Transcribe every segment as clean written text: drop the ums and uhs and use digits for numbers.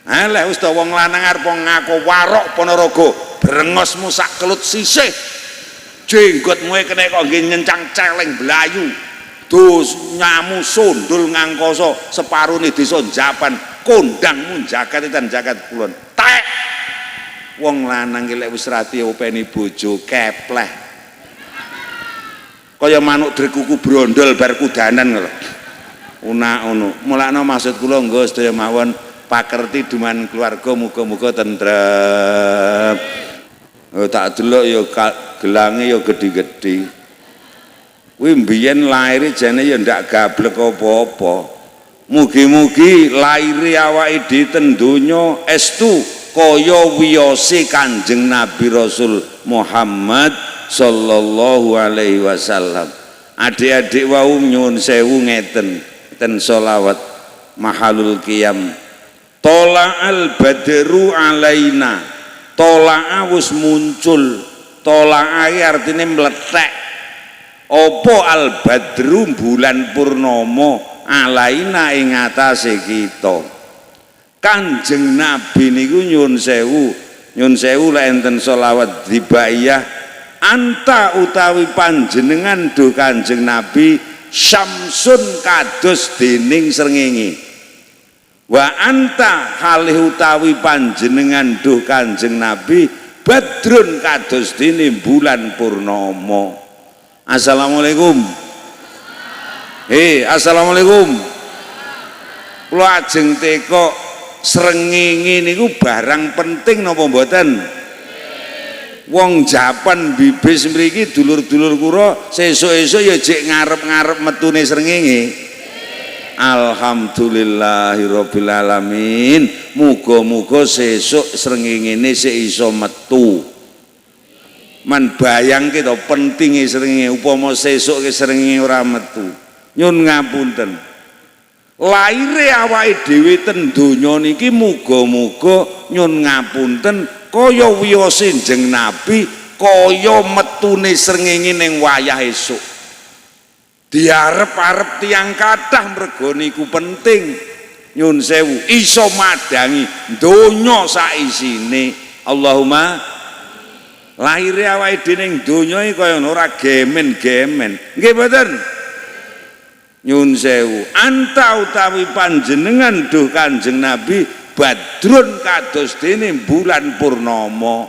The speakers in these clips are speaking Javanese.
Lek wis wong lanang arep ngaku warok Ponorogo, brengosmu sak kelut sisih. Jenggotmu kene kok nggih nyencang celeng blayu. Dus nyamu sundul ngangkoso separune desa Japan, kondangmu jagat dan jagat kulon. Tek. Wong lanang ki lek wis rati openi bojo kepleh. Kaya manuk drekuku brondol bar kudanan lho. Una ngono. Mulane maksud kula nggo sedaya mawon pakerti duman keluarga muga-muga tentrem. Tak delok ya gelange ya gedhi-gedhi. Kuwi mbiyen laire jane ya ndak gablek apa-apa. Mugi-mugi laire awake dhewe ten donya estu kaya wiyose Kanjeng Nabi Rasul Muhammad sallallahu alaihi wasallam. Adik-adik wau nyuwun sewu ngeten ten sholawat mahalul qiyam. Tola'al badru alaina. Tola'a wis muncul. Tola'a artine meletek. Apa al badru bulan purnama alaina ing atase kita. Kanjeng Nabi niku nyuwun sewu lek enten sholawat dibaiyah anta utawi panjenengan do Kanjeng Nabi syamsun kados dening srengenge. Wa anta halih utawi panjenengan do Kanjeng Nabi badrun kados dene bulan purnama. Assalamualaikum. Assalamualaikum. Kula ajeng teka srengenge niku barang penting napa mboten? Wong Japan bibis mriki dulur-dulur kula sesuk-esuk ya jek ngarep-ngarep metune srengenge. Alhamdulillahirabbil alamin. Muga-muga sesuk srengengene sik iso metu. Man bayangke to pentinge srengenge upama sesuk ke srengenge ora metu. Nyun ngapunten. Laire awake dhewe ten donya niki muga-muga nyun ngapunten kaya wiyose Kanjeng Nabi, kaya metune srengenge ning wayah esuk. Diarep-arep tiyang kathah mergo niku penting. Nyun sewu iso madangi donya sak isine. Allahumma lahire awake dhewe ning donya iki kaya ora gemen-gemen. Nggih mboten? Nyun sewu anta utawi panjenengan duh Kanjeng Nabi badrun kados dene bulan purnama.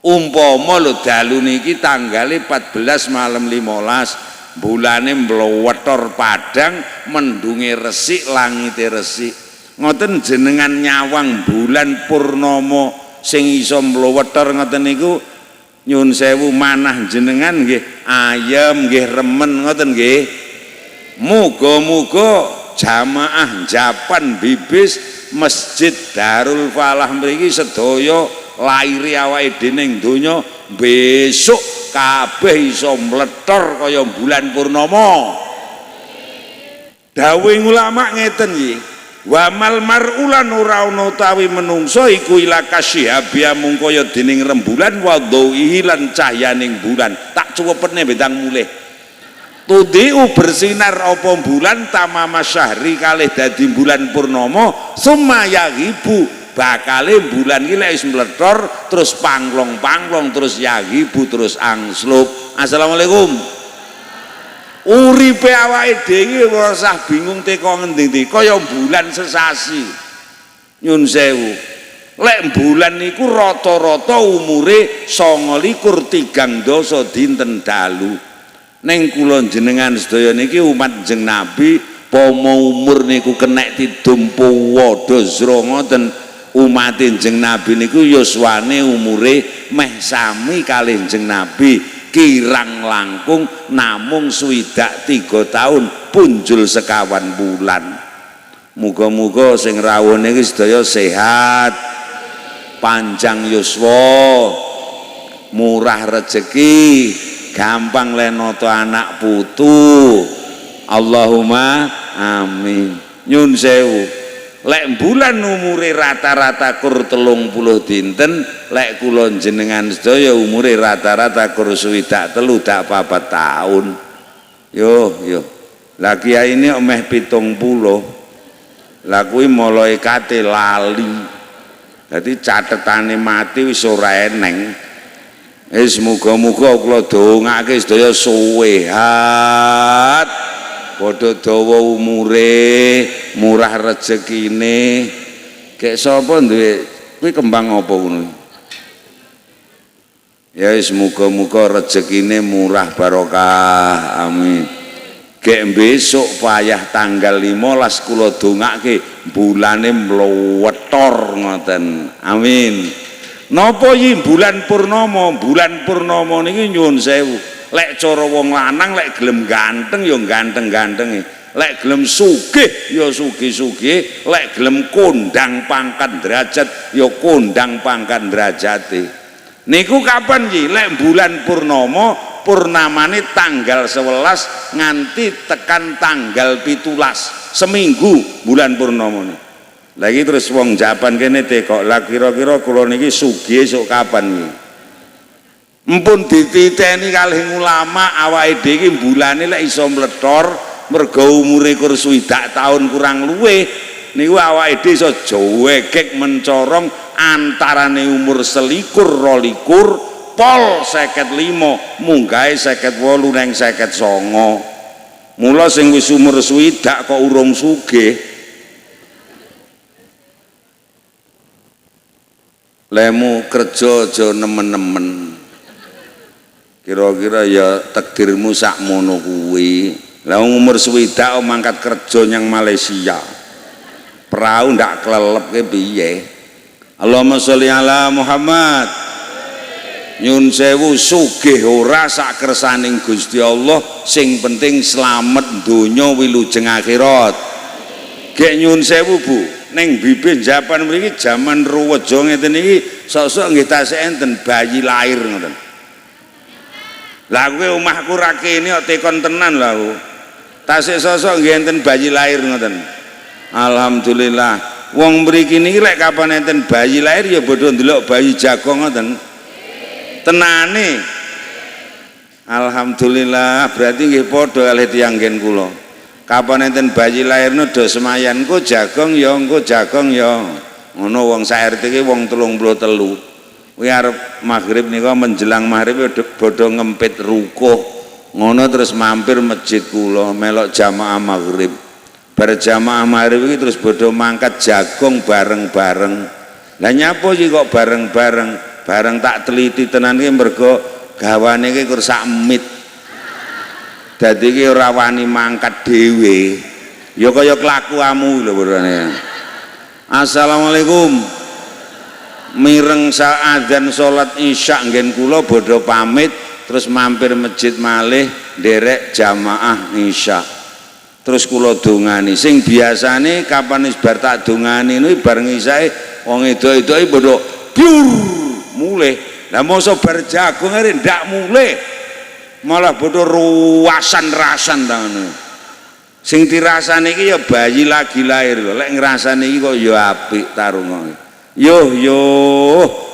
Umpama lho dalu niki tanggale 14 malam 15 bulane mlwetor padang mendunge resik langite resik. Ngoten jenengan nyawang bulan purnama sing iso mlwetor ngoten niku nyun sewu manah jenengan nggih ayem nggih remen ngoten nggih. Muga-muga jamaah Japan bibis Masjid Darul Falah mriki sedaya laire awake dhewe ning donya besok kabeh iso mletor kaya bulan purnama. Dawuh ulama ngeten iki, wa mal mar'ulan ora ana utawi menungso iku ila kasyihabia mung kaya dening rembulan wa dhauhi lan cahyaning bulan. Tak cuwepene betang mulih. Tudiu bersinar apa bulan tamama syahri kalih dadi bulan purnama summa yahibu bakale bulan iki lek wis mletor terus panglong-panglong terus yahibu terus angslup. Assalamualaikum. Uripe awake dhewe ora usah bingung teka ngendi-endi kaya bulan sesasi. Nyun sewu. Lek bulan niku rata-rata umure 29 dosa dinten dalu. Neng kula jenengan sedaya niki umat Kanjeng Nabi pomo umur niku kenek tidumpu wadhasra ngoten umat Kanjeng Nabi niku yuswane umure meh sami kalih Kanjeng Nabi kirang langkung namung 23 tahun punjul sekawan bulan. Muga-muga sing rawuh niki sedaya sehat panjang yuswa murah rezeki gampang lenoto anak putu. Allahumma amin. Nyun sewu lek bulan umure rata-rata kur 30 dinten lek kula jenengan sedaya umure rata-rata kur 23 dak 4 tahun. Yo lah kiai ini meh 70 lah kuwi mulai kate lali Dadi catetane mati wis ora eneng. Wis muga-muga kula dongake sedaya suwehat, padha dawa umure, murah rezekine. Kek sapa duwe kuwi kembang apa ngono? Ya wis muga-muga rezekine murah barokah. Amin. Gek besok payah tanggal 15 kula dongake bulane mlwetor ngoten. Amin. Napa iki bulan purnama? Bulan purnama niki nyuwun sewu. Lek cara wong lanang lek gelem ganteng ya ganteng-gantengi. Lek gelem sugih ya sugih-sugih, lek gelem kondang pangkat derajat ya kondang pangkat derajate. Niku kapan iki? Lek bulan purnama, purnamane tanggal 11 nganti tekan tanggal 17. Seminggu bulan purnama niku. Lagi terus wong japan kene tekok, lah kira-kira kula niki sugih esuk kapan iki? Empun dititeni kalih ulama awake dhewe iki bulane lek iso mlethor mergo umure kur swidak taun kurang luwih niku awake dhewe iso jowegek mencorong antarane umur 21 22 pol 55 munggahe 58 neng 59. Mula sing wis umur swidak kok urung sugih. Lemu kerja aja nemen-nemen. Kira-kira ya takdirmu sakmono kuwi. Lah umur swidak mangkat kerja nyang Malaysia. Perahu ndak klelep ke piye? Allahumma sholli ala Muhammad. Nyun sewu sugih ora sak kersaning Gusti Allah, sing penting slamet donya wilujeng akhirat. Gek nyun sewu Bu, ning bibit Japan mriki jaman ruweja ngeten iki sok-sok nggih tasih enten bayi lahir ngoten. Lah kowe omahku ra kene kok tekon tenan lho aku. Tasih sok-sok nggih enten bayi lahir ngoten. Alhamdulillah. Wong mriki niki lek kapan enten bayi lahir ya bodho ndelok bayi jago ngoten. Tenane. Alhamdulillah, berarti nggih padha kalih tiyang nggen kula. Kapan enten bayi lahirno do semayan engko jagong ya ngono wong sak RT ki wong 33 kuwi arep maghrib nika menjelang maghrib bodho ngempit rukuh ngono terus mampir masjid kula melok jamaah maghrib bar jamaah maghrib iki terus bodho mangkat jagong bareng-bareng. Lah nyapa iki kok bareng-bareng bareng tak teliti tenan ki mergo gawane ki kur sak mit. Dadi ki ora wani mangkat dhewe. Ya kaya kelakuanmu lho berane. Assalamualaikum. Mireng adzan salat Isya nggen kula bodho pamit terus mampir masjid malih nderek jamaah Isya. Terus kula dongani. Sing biasane kapan wis bar tak dongani niku bareng isae wong edo-edoke bodho blur mulih. Lah mosok bar jagung arek ndak mulih. Malah bodoh ruasan-rasan tangan. Sing dirasani iki ya bayi lagi lahir lho. Lek ngrasani iki kok ya apik tarunga. Yo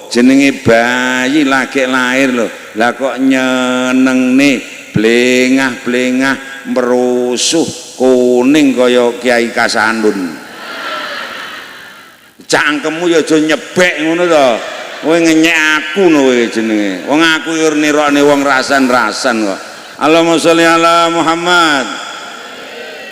jenenge bayi lagi lahir lho. Lah kok nyenengne blengah-blengah merusuh kuning kaya Kiai Kasandun. Cangkemmu ya aja nyebek ngono to. Kowe ngenyek aku no kowe jenenge. Wong aku yo nirokne wong rasan-rasan kok. Allahumma sholli ala Muhammad.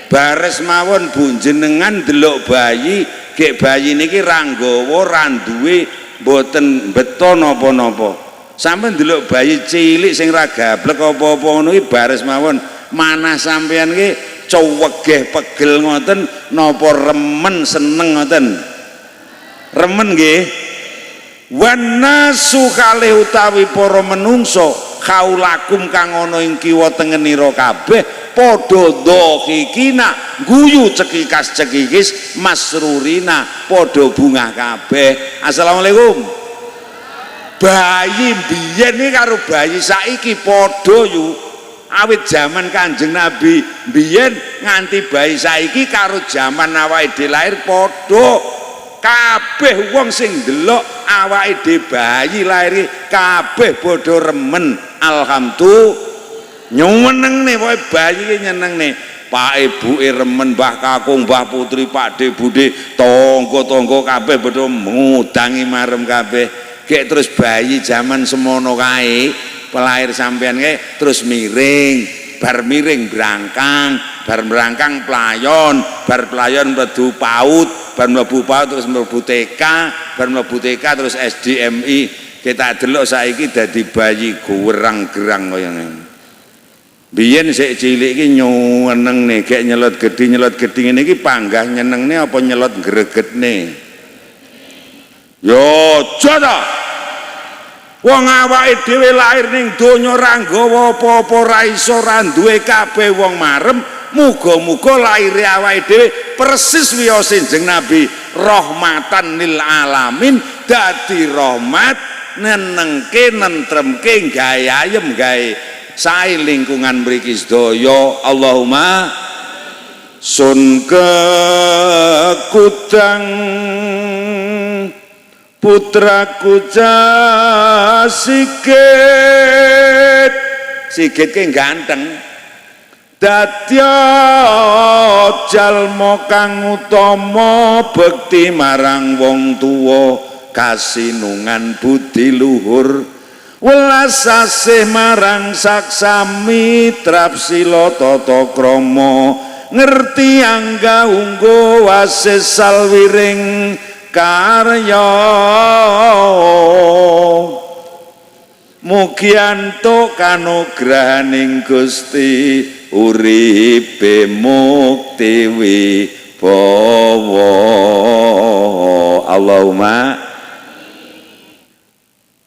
Bares mawon Bu jenengan delok bayi, gek bayi niki ra nggawa ra duwe mboten beto napa-napa. Sampeyan delok bayi cilik sing ra gablek apa-apa ngono iki bares mawon. Manah sampeyan ki cuwegeh pegel ngoten napa remen seneng ngoten. Remen nggih. Wanasu kalih utawi para menungso kaulakum kang ana ing kiwa tengenira kabeh padha dhikina guyu cekikas-cekikis masrurina padha bungah kabeh. Assalamualaikum. Bayi biyen iki karo bayi saiki padha yu. Awit zaman Kanjeng Nabi biyen nganti bayi saiki karo zaman awake dhewe lahir padha. Kabeh wong sing ndelok awake dhewe bayi lahir kabeh padha remen. Alhamdulillah nyenengne wae bayi ki nyenengne. Pak Ibu remen, Mbah Kakung, Mbah Putri, Pak De Bude, tonggo-tonggo kabeh padha ngudangi marem kabeh. Gek terus bayi zaman semono kae, pelahir sampean kae terus miring, bar miring brangkang, bar brangkang pelayon, bar pelayon mlebu PAUD, bar mlebu PAUD terus mlebu TK, bar mlebu TK terus SDMI. Kita delok saiki dadi bayi gerang-gerang kaya ngene. Biyen sik cilik iki nyuwenengne, gek nyelot gedhi ngene iki panggah nyenengne apa nyelot gregetne? Yo aja ta. Wong awake dhewe lair ning donya ora nggawa apa-apa, ora iso ra duwe kabeh wong marem, muga-muga laire awake dhewe persis wiyose Kanjeng Nabi, rahmatan lil alamin, dadi rahmat nenengke nentremke gawe ayem gawe sae lingkungan mriki sedaya. Allahumma sun kekudang putraku Sigit, Sigit ki ganteng, dadya jalma kang utama, bekti marang wong tuwa, kasinungan budi luhur, welas asih marang saksami, trapsila tata krama, ngerti angga ungguh wasis salwiring karya. Mugi antuk kanugrahaning Gusti, uripe mukti wibawa. Allahumma.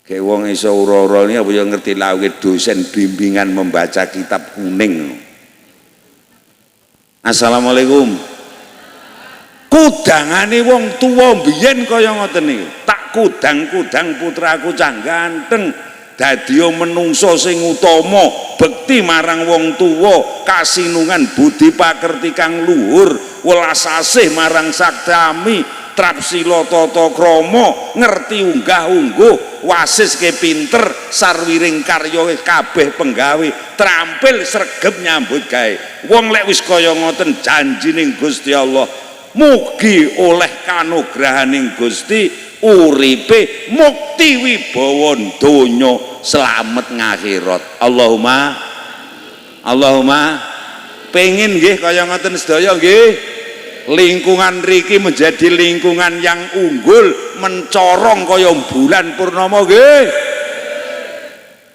Kayak wong iso ura-ura ini apa yang ngerti lawit dosen bimbingan membaca kitab kuning. Assalamualaikum. Kudangane wong tuwa biyen kaya ngoten niku. Tak kudang-kudang putraku cah ganteng, dadi menungso sing utama, bekti marang wong tuwa, kasinungan budi pakerti kang luhur, welas asih marang saktami, trapsila tata krama, ngerti unggah-ungguh, wasis ke pinter, sarwiring karya kabeh penggawe, trampil sregep nyambut gawe. Wong lek wis kaya ngoten janjining Gusti Allah, mugi oleh kanugrahaning Gusti, uripe mukti wibawa donya, slamet ngakhirat. Allahumma. Pengin nggih kaya ngoten sedaya nggih. Lingkungan riki menjadi lingkungan yang unggul, mencorong kaya bulan purnama nggih.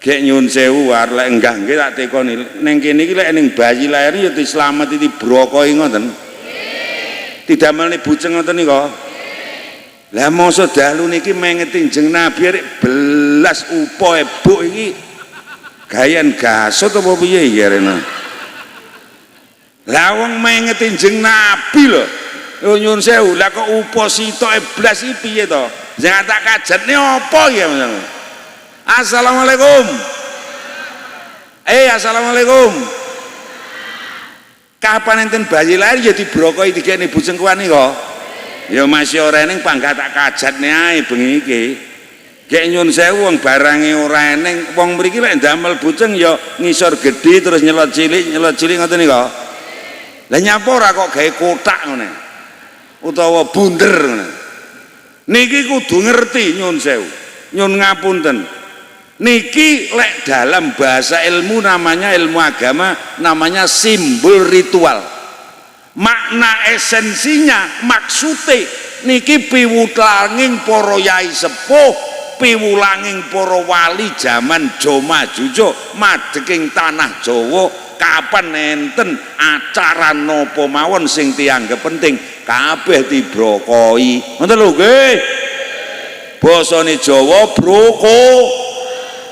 Gek nyun sewu arek enggak nggih tak tekoni. Ning kene iki lek ning bayi lair ya dislameti dibrokohi ngoten. Didamelne buceng ngoten nika. Lah masa dalu niki mengeti Kanjeng Nabi arek belas upo ebuk iki gayan gasot apa piye ya rene. Lah wong mengeti Kanjeng Nabi lho. Yo nyun sewu, lah kok upo sitok eblas iki piye to? Jangan tak kajetne apa ya. Assalamualaikum. Assalamualaikum. Kapan enten bayi lahir ya dibrokohi digene bujeng kuwi kok. Ya masih ora eneng panggah tak kajatne ae bengi iki. Gek nyun sewu wong barange ora eneng, wong mriki lek ndamel bujeng ya ngisor gedhi terus nyelot cilik ngoten niku. Lah nyapa ora kok gawe kotak ngene. Utawa bunder ngene. Niki kudu ngerti nyun sewu. Nyun ngapunten. Niki lek dalam bahasa ilmu namanya, ilmu agama namanya simbol ritual. Makna esensinya, maksudnya niki piwulanging para yai sepuh, piwulanging para wali zaman Jawa Majujo madeging tanah Jawa, kapan enten acara napa mawon sing dianggep penting kabeh dibrokohi. Ngoten lho nggih. Basane Jawa broko,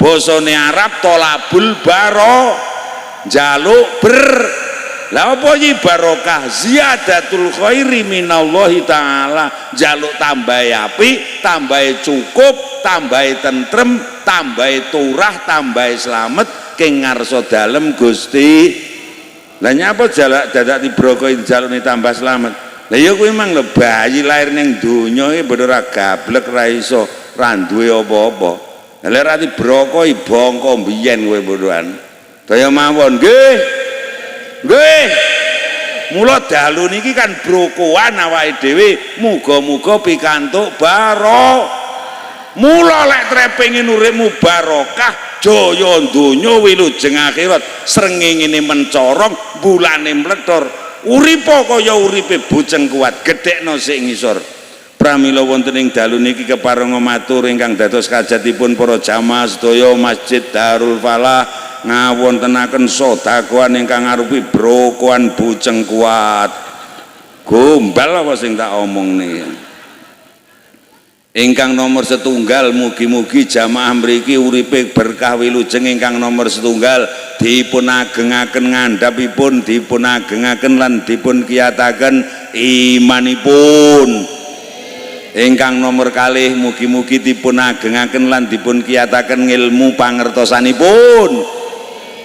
basane Arab tolabul baro, jaluk lah apa iki barokah, ziyadatul khairi minallahi taala, jaluk tambahi apik, tambahi cukup, tambahi tentrem, tambahi turah, tambahi slamet king ngarsa dalem Gusti. Lah nyapa jalak dadak dibrokohi jalune tambah slamet. Lah ya kuwi mang lho bayi lahir ning donya iki bener ora gablek, ra iso, ra duwe apa-apa. Lah ra dibrokohi bangka mbiyen kowe bodohan. Kaya mawon nggih. Nggih. Mula dalu niki kan brokoan awake dhewe, muga-muga pikantuk mula lek trepengin uripmu barokah, jaya donya wilujeng akhirat, srengenge mencorong, bulane mledhor, uripa kaya uripe bujeng kuat, gedhekno sik ngisor. Pramila wonten ing dalu niki keparenga matur ingkang dados kajatipun para jamaah sedaya Masjid Darul Falah ngawontenaken sedekahan ingkang arupi brokoan bujeng kuat. Gombal apa sing tak omong niki. Ingkang nomor setunggal, mugi-mugi jamaah mriki uripe berkah wilujeng ingkang nomor setunggal dipun agengaken ngandhapipun, dipun agengaken lan dipun kiyataken imanipun. Ingkang nomor kalih, mugi-mugi dipun agengaken lan dipun kiyataken ilmu pangertosanipun.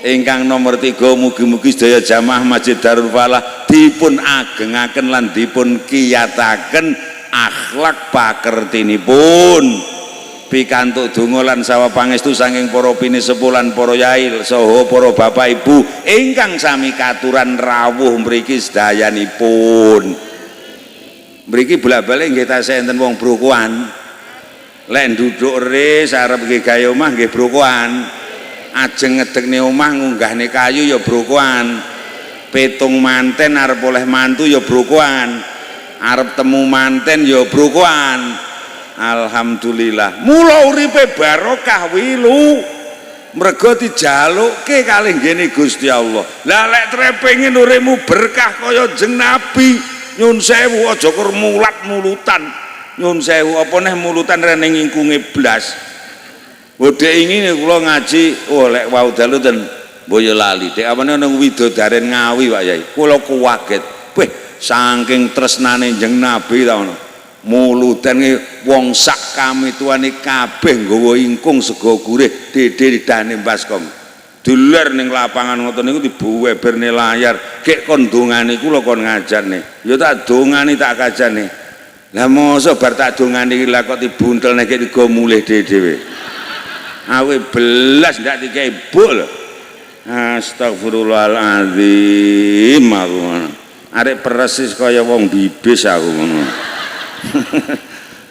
Ingkang nomor 3, mugi-mugi sedaya jamaah Masjid Darul Falah dipun agengaken lan dipun kiyataken akhlak pakertinipun. Pikantuk donga lan sawa pangestu saking para pinisepuh lan para yai saha para bapak ibu ingkang sami katuran rawuh mriki sedayanipun. Mriki bolak-balik nggih tasih enten wong brokoan. Lek nduduk re arep nggih gawe omah nggih brokoan. Ajeng ngedekne omah ngunggahne kayu ya brokoan, petung manten arep oleh mantu ya brokoan, arep temu manten ya brokoan. Alhamdulillah mula uripe barokah wilu mergo dijalukke kalih nggene Gusti Allah. Lah lek trepengin uripmu berkah kaya jeng Nabi, nyun sewu aja kur mulat-mulutan, nyun sewu apa neh mulutan rene ngingkunge blas. Bodhe ingin kula ngaji, oh lek wau dalu ten Boyolali, dek apane nang Widodaren Ngawi Pak Yai. Kula kuwaget. Weh, saking tresnane Jeng Nabi ta ngono. Muludan wong sak kamituane kabeh nggawa ingkung sega gurih dede dane baskom. Duler ning lapangan ngoten niku dibuweberne layar. Kek kon dongane kula kon ngajarne. Ya tak dongane tak kajane. Lah mosok bar tak dongane iki lah kok dibuntel nek digo mulih dhewe. Awe belas ndak dikei bol. Astagfirullahaladzim aku ngono. Arek persis kaya wong bibis aku ngono.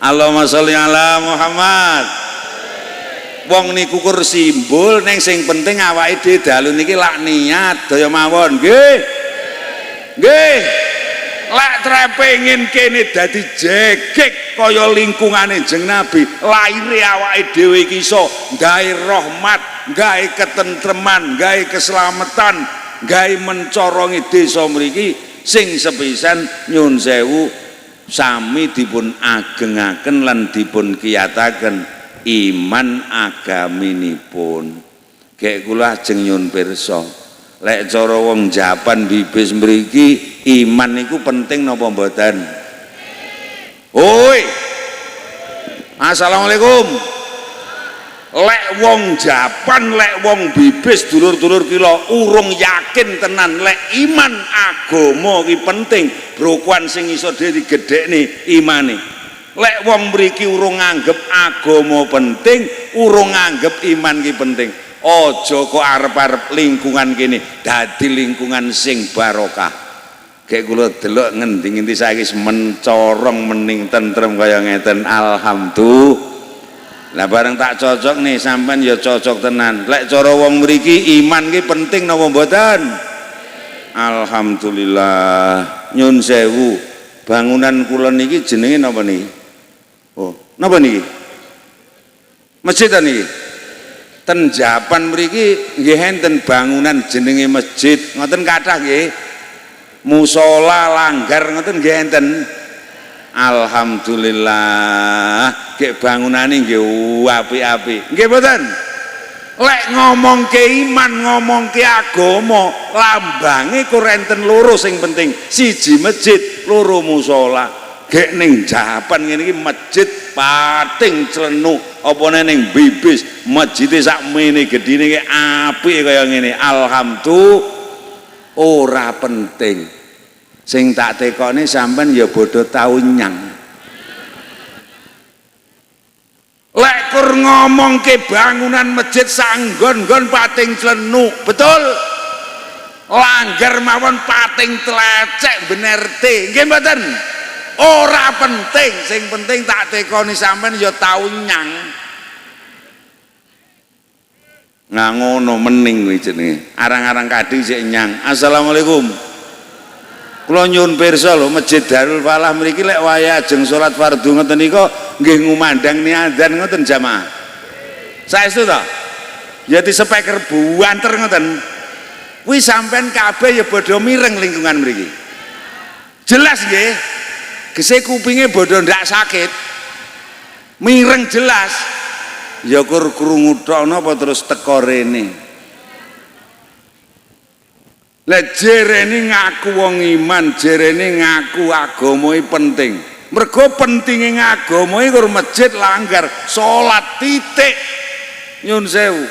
Allahumma sholli ala Muhammad. Wong niku kur simbol ning sing penting awake dhewe dalu niki lak niat daya mawon nggih. Nggih. Lek trepengin kene dadi jegek kaya lingkungane Jeng Nabi, laire awake dhewe iki iso gawe rahmat, gawe ketentreman, gawe keselamatan, gawe mencorongi desa mriki sing sepisan nyun sewu sami dipun agengaken lan dipun kiyataken iman agaminipun. Gek kula ajeng nyun pirsa, lek cara wong Japan bibis mriki iman niku penting napa mboten? Oi. Assalamualaikum. Lek wong Japan, lek wong bibis dulur-dulur kula urung yakin tenan lek iman agama ki penting, brokoan sing iso dhewe digedhekne imane. Lek wong mriki urung nganggep agama penting, urung nganggep iman ki penting. Aja kok arep-arep lingkungan kene dadi lingkungan sing barokah. Kayak kula delok ngendi-endi saiki mencorong mening tentrem kaya ngeten. Alhamdulillah. Lah bareng tak cocok nih sampean ya cocok tenan. Lek cara wong mriki iman ki penting napa mboten? Alhamdulillah. Nyun sewu. Bangunan kula niki jenenge napa niki? Oh, napa niki? Masjid niki. Ten Japan mriki nggih enten bangunan jenenge masjid. Ngoten kathah nggih. Musola langgar ngoten nggih enten. Alhamdulillah, gek bangunane nggih apik-apik. Nggih mboten? Lek ngomongke iman, ngomongke agama, lambange kok enten loro sing penting. Siji masjid, loro musola. Gek ning Japan ngene iki masjid pating clenuk, apa ning bibis, masjide sakmene gedine ki apik kaya ngene. Alhamdulillah. Ora penting. Sing tak tekone sampean ya bodho tau nyang. Lek kur ngomongke bangunan masjid sanggon-gon pating clenuk, betul? langgar mawon pating tlecek benerte nggih mboten ora penting sing penting tak tekoni sampean ya tau nyang ngono mening kuwi jenenge arang-arang kadhi sik nyang. Assalamualaikum. Kula nyuwun pirsa lho Masjid Darul Falah mriki lek wayah ajeng salat fardhu ngoten nika nggih ngumandang niadzan ngoten jamaah. Saestu to? Ya disepeker buanter ngoten. Kuwi sampean kabeh ya bodho mireng lingkungan mriki. Jelas nggih. Gese kupinge bodho ndak sakit. Mireng jelas. Ya kur krungu tok napa terus teko rene. Lah jerene ngaku wong iman, jerene ngaku agama penting. Mergo pentinge agama kur masjid langgar, salat titik. Nyun sewu.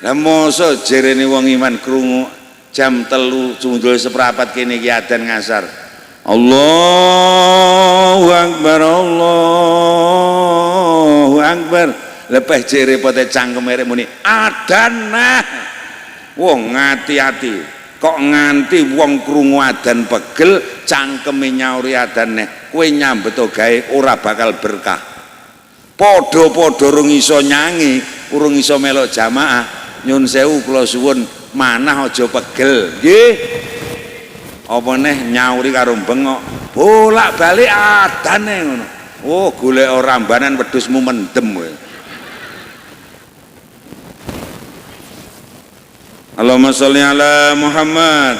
Lah mosok jerene wong iman krungu jam 3 cundul seprapat kene iki adzan ngasar. Allahu Akbar, Allahu Akbar. Lepeh jere pote cangkeme rek muni adzan nah. Wong ngati-ati kok nganti wong krungu adzan pegel cangkeme nyauri adzan neh kowe nyambet gawe ora bakal berkah. Padha-padha urung iso nyangi, urung iso melok jamaah. Nyun sewu kula suwun manah aja pegel nggih. Apa neh nyauri karo bengok bolak-balik adane ngono. Oh golek ora rambanan wedhusmu mendem kowe. Allahumma sholli ala Muhammad.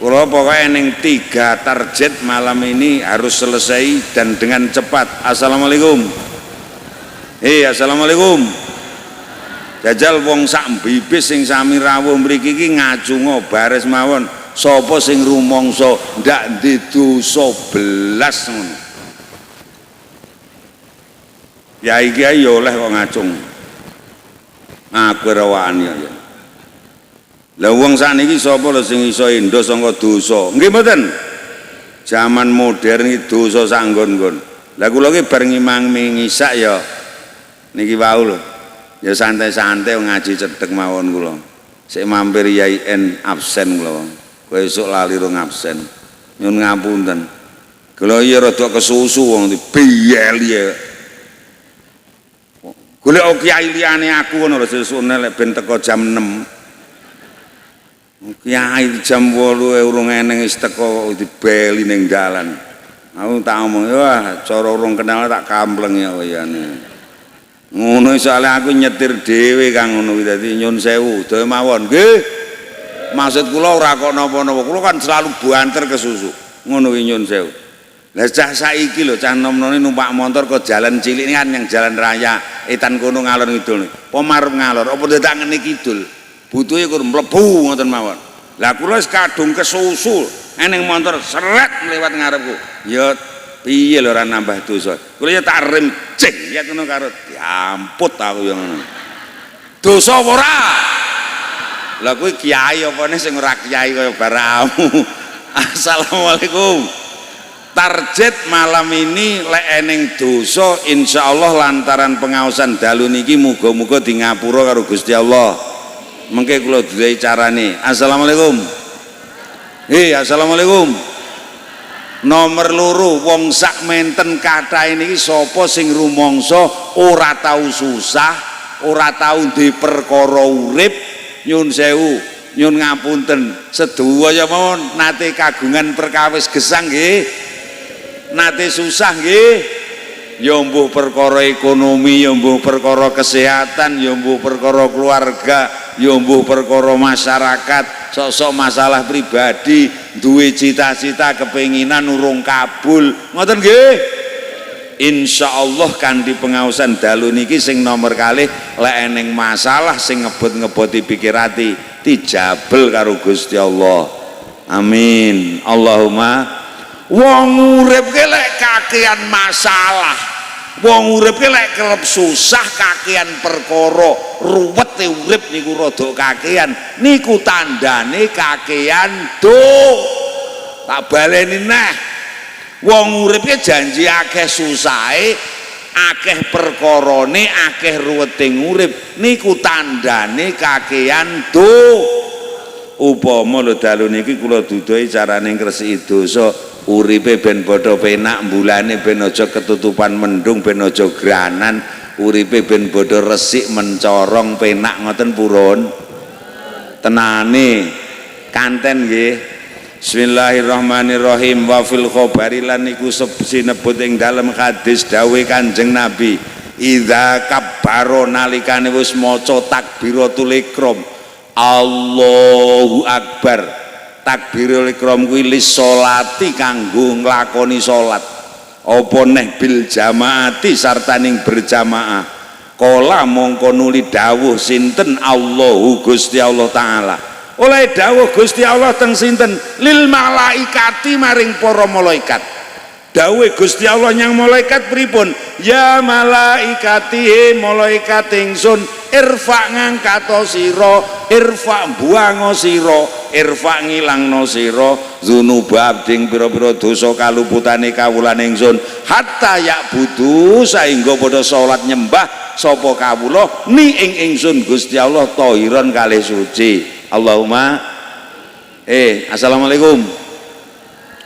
Kula pokoknya ning 3 target malam ini harus selesai dan dengan cepat. Assalamualaikum. Assalamualaikum. Jajal wong sak bibis sing sami rawuh mriki iki ngacunga baris mawon. Sapa sing rumangsa ndak ndi dosa belas ngono. Ya iki ae oleh kok ngacung. Aku ora wani ya. Lah wong sakniki sapa lho sing iso endo saka dosa? Nggih mboten. Zaman modern iki dosa sak nggon-nggon. Lah kula iki bar ngimang ngisak ya niki wau lho. Ya santai-santai ngaji cedhek mawon kula. Sik mampir Yai N absen kula. Kowe esuk lali rong absen. Nyun ngapunten. Kula iya rada kesusu wong dibiyeli ya. Golek kiai liyane aku ngono lho sesuk nek ben teko jam 6. Kiai jam 8 urung eneng wis teko dibeli ning dalan. Aku tak omong, wah cara urung kenal tak kampleng ya wayane. Ngono soalnya aku nyetir dhewe Kang ngono kuwi dadi nyun sewu, dhewe mawon. Nggih. Maksud kula ora kok napa-napa, kula kan selalu banter kesusu. Ngono kuwi nyun sewu. Lah cah saiki lho cah nom-nome numpak motor ke jalan cilik kan yang jalan raya etan kono ngalor ngidul. Pemarep ngalor, apa tak ngene kidul. Butuhe kur mlebu ngoten mawon. Lah kula wis kadung kesusu eneng motor seret mlewat ngarepku. Ya piye lho ora nambah dosa. Kula ya tak rem cing ya ngono karo diamput aku ya ngono. Dosa apa ora? Lah kuwi kiai apane sing ora kiai kaya baramu. Assalamualaikum. Target malam ini lek eneng dosa insyaallah lantaran pengaosan dalu niki muga-muga di ngapura karo Gusti Allah. Mengke kula duwe carane. Assalamualaikum. Assalamualaikum. Nomor loro wong sak menten kathah niki sapa sing rumangsa ora tau susah, ora tau di perkara urip, nyun sewu, nyun ngapunten, sedaya mawon nate kagungan perkawis gesang nggih. Nate susah nggih. Ya mbuh perkara ekonomi, ya mbuh perkara kesehatan, ya mbuh perkara keluarga, ya mbuh perkara masyarakat, sok-sok masalah pribadi, duwe cita-cita kepenginan urung kabul. Ngoten nggih. Insyaallah kanthi pengaosan dalu niki sing nomor kalih lek eneng masalah sing ngebot-ngeboti pikir ati dijabel karo Gusti Allah. Amin. Allahumma. Wong urip ki lek kakean masalah, wong urip ki lek kerep susah kakean perkara, ruwete urip niku rada kakean, niku tandane kakean do. Tak baleni neh. Wong urip ki janji akeh susahe, akeh perkarane, akeh ruwete urip, niku tandane kakean do. upama lho dalu niki kula duduhi carane ngresiki dosa uripe ben padha penak mbulane ben aja ketutupan mendung ben aja granan uripe ben padha resik mencorong penak ngoten purun tenane kanten nggih. Bismillahirrahmanirrahim. Wa fil khabari lan niku sinebut ing dalem hadis dawuh Kanjeng Nabi, idza kabbaro nalikane wis maca takbiratul ihram, Allahu akbar. Takbirul ihram kuwi lis sholati kanggo nglakoni salat. Apa neh bil jamaati sartaning berjamaah. Kala mongko nuli dawuh sinten Allahu Gusti Allah taala. Oleh dawuh Gusti Allah teng sinten lil malaikati maring para malaikat. Dawuh Gusti Allah nyang malaikat pripun? Ya malaikati malaikat ingsun irfa ngangkato sira irfa buango sira irfa ngilangno sira dzunuba abding pira-pira dosa kaluputane kawulan ingsun hatta yak budu saengga padha salat nyembah sapa kawula ni ing ingsun Gusti Allah tahiron kalih suci. Allahumma assalamualaikum.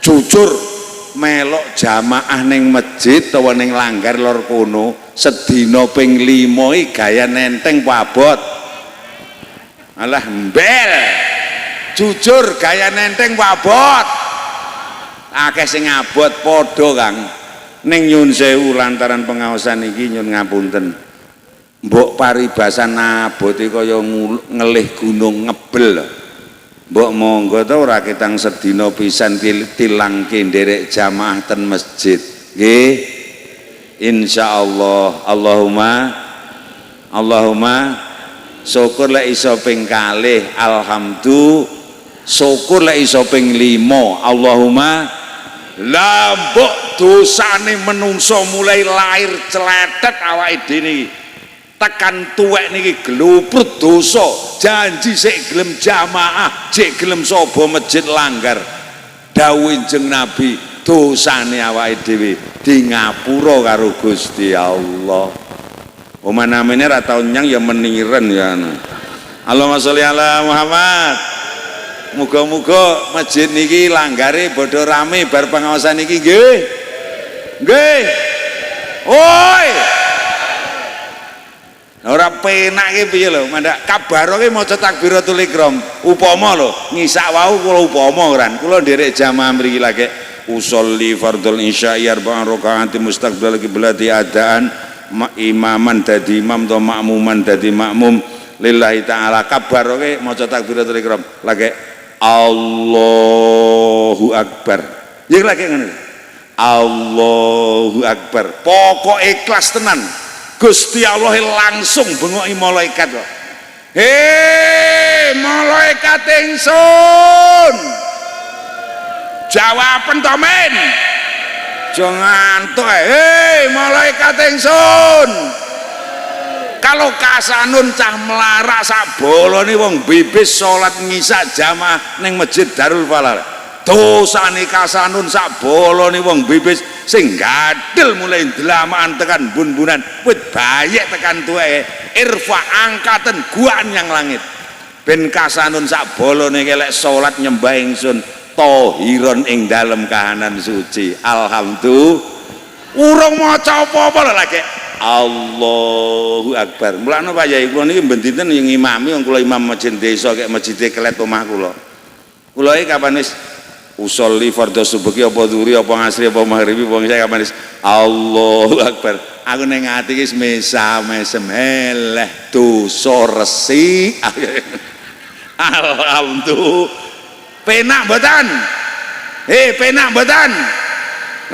Jujur melok jamaah ning masjid utawa ning langgar lor kono sedina ping 5 gaya nenteng pabot. Alah mbel. Jujur gaya nenteng pabot. Akeh sing abot padha Kang. Ning nyun sewu lantaran pengaosan iki nyun ngapunten. Mbok paribasan abote kaya ngelih gunung ngebel. Mbok monggo ta ora ketang sedina pisan tilangke nderek jamaah ten masjid. Nggih. Insyaallah. Allahumma syukur lek iso ping kalih alhamdulillah syukur lek iso ping 5 Allahumma la mbok dosane menungso mulai lahir celetet awake dhewe tekan tuwek niki gluprut dosa janji sik gelem jamaah sik gelem sapa masjid langgar dawuh Kanjeng Nabi dosane awake dhewe di ngapura karo Gusti Allah. Omanamene ra tau nyang ya meniren ya. Allahumma sholli ala Muhammad. Muga-muga masjid niki langgare padha rame bar pengawasan niki nggih. Nggih. Oi. Ora penak ki piye lho, mandak kabaro ki maca takbiratul ihram. Upama lho, ngisak wau kula upama ora. Kula nderek jamaah mriki lagi usolli fardhul isya arba'an rakaat mustaqbil qiblati adaan imaman dadi imam atau makmuman dadi makmum lillahi taala. Kabaro ki maca takbiratul ihram. Lagi Allahu akbar. Nggih lagi ngono. Allahu akbar. Pokok ikhlas tenan. Gusti Allah langsung bengoki malaikat kok. Malaikat ingsun. Jawaban to men. Aja ngantuk malaikat ingsun. Kalau kasanun cah melarak sak bolone wong bibis salat ngisak jamaah ning Masjid Darul Falah. Dosane kasanun sak bolone wong bibis sing gadel mulai delamaan tekan bun-bunan wit bayek tekan tuweke irfa angkaten guan yang langit ben kasanun sak bolone kelek salat nyembah ingsun tahiron ing dalem kahanan suci. Alhamdulillah urung maca apa-apa lho lagi Allahu akbar. Mulane Pak Yai kula niki ben dinten yang ngimami wong kula imam masjid desa kek masjid kelet omah kula. Kula iki kapan wis usolli fardhu subuh apa dzuri apa ngasri apa maghribi wong saya kapan wis Allahu akbar. Aku ning ati iki mesem eleh dosa resik. Alhamdulillah. Penak mboten? Penak mboten?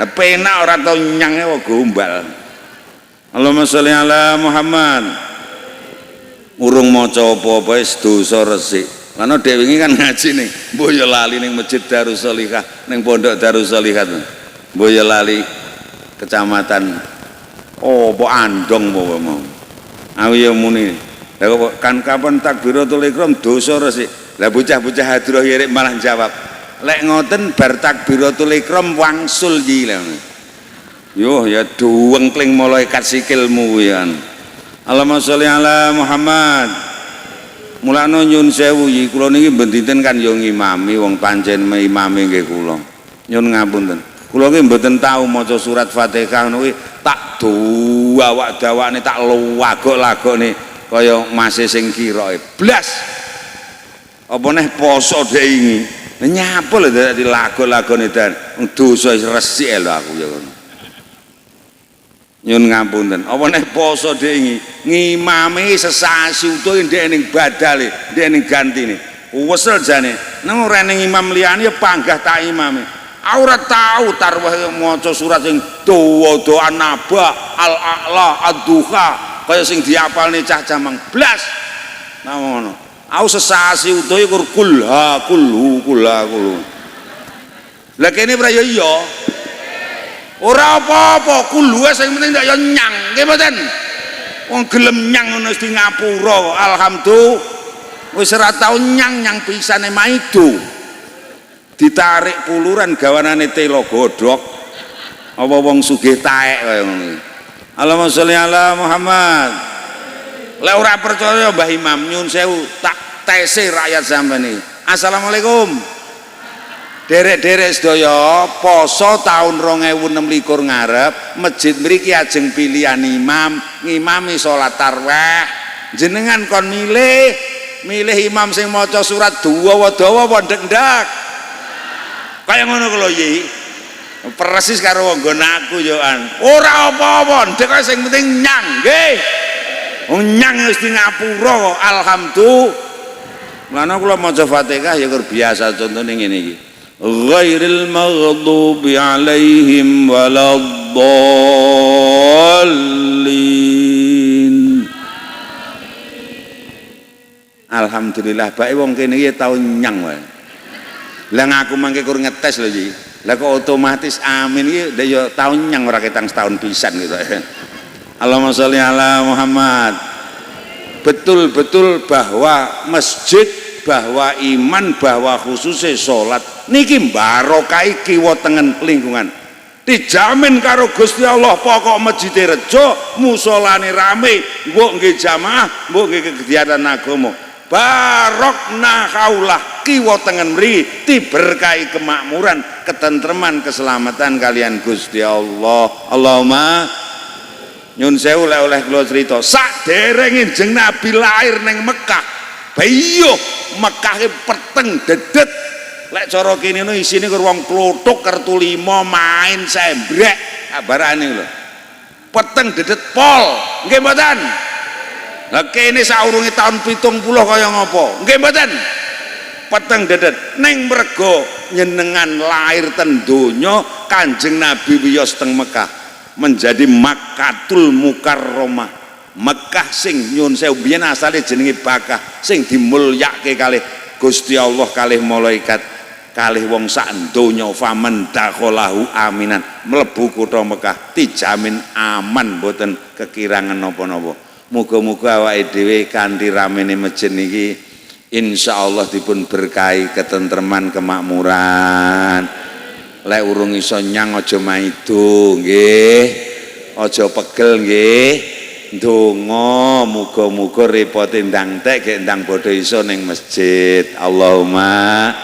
Nah penak ora tau nyange kok gombal. Allahumma sholli ala Muhammad. Urung maca apa-apa wis dosa resik. Karena dhewe iki kan ngaji ning Boyolali ning Masjid Darussolihah ning Pondok Darussolihah. Boyolali Kecamatan Andong apa mau. Aku ya muni. Lah kan kapan takbiratul ihram dosa resik. Lah bocah-bocah hadroh yirik malah jawab. Lek ngoten bar takbiratul ihram wangsul iki lho. Yo ya duwengkling malaikat sikilmu ya. Allahumma sholli ala Muhammad. Mulane nyun sewu iki kula niki mbentinten kan yo ngimami wong pancen imame nggih kula. Nyun ngapunten. Kula ki mboten tau maca surat Fatihah ngono kuwi tak awak-dawane tak lagok-lagokne kaya masih sing kiroe. Blas. Apa neh poso dhek iki. Nyapa lho dadi lagok-lagone dan dosa resik lho aku ya ngono. Nyun ngapunten. Apa neh poso dhek iki ngimami sesasi utuh ndek ning badale, ndek ning gantine. Wesel jane. Nang ora ning imam liyane ya panggah tak imame. Ora tahu tarwah maca surat sing dawa-dawa nabah al-a'la ad-duha kaya sing diapalne cah jamang blas. Nah ngono. Aku sesasi utuh iku kulha kulhu kulha kulhu. Lah kene ora ya iya. Ora apa-apa kulhu sing penting ndak ya nyang, nggih mboten. Wong gelem nyang ngono wis di ngapura. Alhamdulillah wis ora tau nyang pisane maido. Ditarik puluran gawanane telo godhok apa wong sugih taek kaya ngono. Allahumma sholli ala Muhammad. Lek ora percaya Mbah Imam nyun sewu tak tese rakyat sampeyan iki. Assalamualaikum. Derek-derek sedaya poso tahun 2026 ngarep masjid mriki ajeng pilihan imam, ngimami salat tarawih. Jenengan kon milih imam sing maca surat dawa-dawa apa ndek-ndek. Kaya ngono kula iki. Persis karo wong nggon aku yo an. Ora apa-apa, ndek sing penting nyang, nggih. Wong nyang wis di ngapura kok. Alhamdulillah. Mulane kula maca Fatihah ya biasa contone ngene iki. Ghairil maghdubi alaihim waladdallin. Alhamdulillah bae wong kene iki tau nyang wae. Lah aku mangke kur ngetes lho iki. Lah kok otomatis amin iki ya tau nyang ora ketang setahun pisan gitu. Allahumma sholli ala Muhammad. Betul-betul bahwa masjid, bahwa iman, bahwa khususnya sholat niki barokah kiwa tengen lingkungan. Dijamin karo Gusti Allah pokok masjid rejo, musolane rame, mbok nggih jamaah, mbok nggih kegiatan agama. Barokna kaulah kiwa tengen mriki diberkahi kemakmuran, ketentreman, keselamatan kalian Gusti Allah. Allahumma nyun sewu oleh kula crita saderenge jeneng Nabi lahir ning Mekah. Bayo Mekah ki peteng dedet. Lek cara kene isine karo wong klothuk kertu 5 main sembrek kabarane lho. Peteng dedet pol. Nggih mboten? Lah kene saurunge tahun 70 kaya ngopo? Nggih mboten? Peteng dedet ning mergo nyenengan lahir ten donya Kanjeng Nabi wiyos teng Mekah menjadi Makkatul Mukarramah. Mekah sing nyun sewu biyen asale jenenge Bakah sing dimulyake kalih Gusti Allah kalih malaikat kalih wong sak donya faman dakhalahu aminan mlebu kutha Mekah dijamin aman mboten kekirangan napa-napa. Muga-muga awake dhewe kanthi ramene masjid niki insyaallah dipun berkahi ketentreman kemakmuran. Lek urung iso nyang aja maido nggih. Aja pegel nggih. Ndonga muga-muga repote ndang tek gek ndang padha iso ning masjid. Allahumma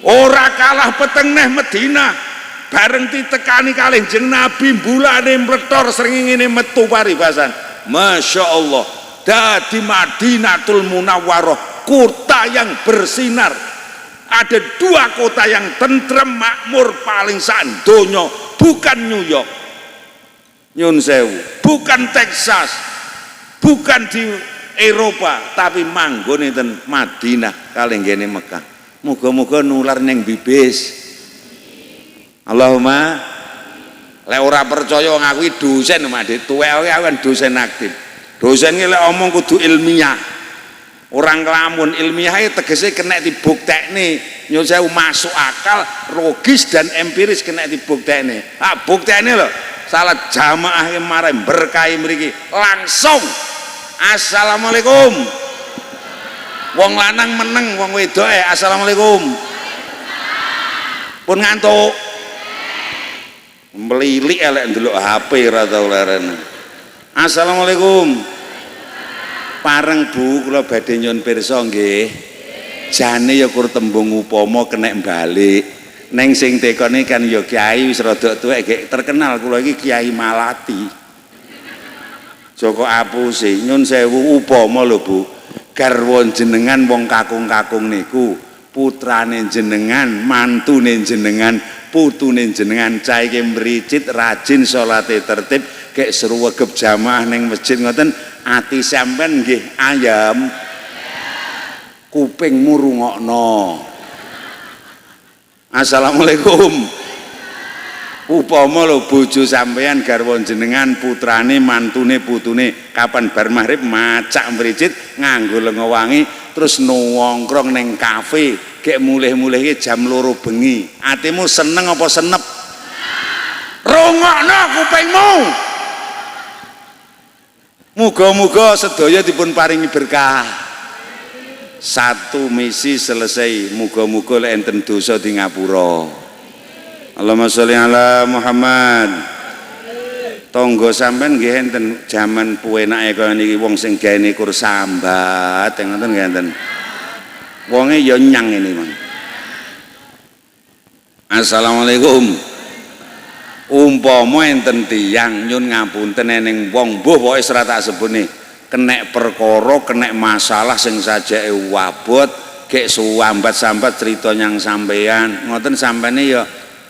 ora kalah peteng neh Madinah. Bareng ditekani kalih jeneng Nabi bulane mletor srengenge metu paribasan. Masya Allah dadi Madinatul Munawwarah kota yang bersinar. Ada 2 kota yang tentrem makmur paling sak donya, bukan New York, nyun sewu, bukan Texas, bukan di Eropa, tapi manggone ten Madinah kalih ngene Mekah. Muga-muga nular ning bibis. Allahumma. Lek ora percaya ngaku dosen Mak, tuwek aku kan dosen aktif. Dosen ki lek omong kudu ilmiah. Orang ngelamun ilmiah tegese kena dibuktekne nyun sewu masuk akal, logis dan empiris kena dibuktekne. Ah buktekne lho salat jamaah kemarin berkahi mriki langsung. Assalamualaikum. Wong lanang meneng, wong wedoke assalamualaikum. Pun ngantuk. Melilik elek ndelok HP ora tau leren. Assalamualaikum. Pareng Bu kula badhe nyuwun pirsa nggih. Jane ya kur tembung upama kenek balik. Neng sing tekone kan ya kiai wis rada tuwek gek terkenal kula iki Kiai Malati. Joko Apusi nyun sewu upama lho Bu. Garwa jenengan wong kakung-kakung niku putrane jenengan, mantune jenengan, putune jenengan cah iki mricit rajin salate tertib gek sruwegep jamaah ning masjid ngoten. Ati sampean nggih ayam, kupingmu rungokno. Assalamualaikum. Upama lho bojo sampean garwa jenengan putrane mantune putune kapan bar maghrib macak mricit nganggo lenga wangi terus nongkrong ning kafe gek mulih-mulih jam 2 bengi. Atimu seneng apa senep? Rungokno kupingmu. Muga-muga sedaya dipun paringi berkah. Satu misi selesai. Muga-muga lek enten dosa di ngapura. Allahumma sholli ala Muhammad. Tangga sampean nggih enten jaman puenake kaya niki wong sing gaene kur sambat ngoten nggih enten. Wonge ya nyang ini, Mang. Assalamualaikum. Umpama enten tiyang nyun ngapunten ning wong mbuh pokoke ora tak sebutne kenek perkara kenek masalah sing sajake wabot gek suambat-sambat crita nyang sampean ngoten sampene ya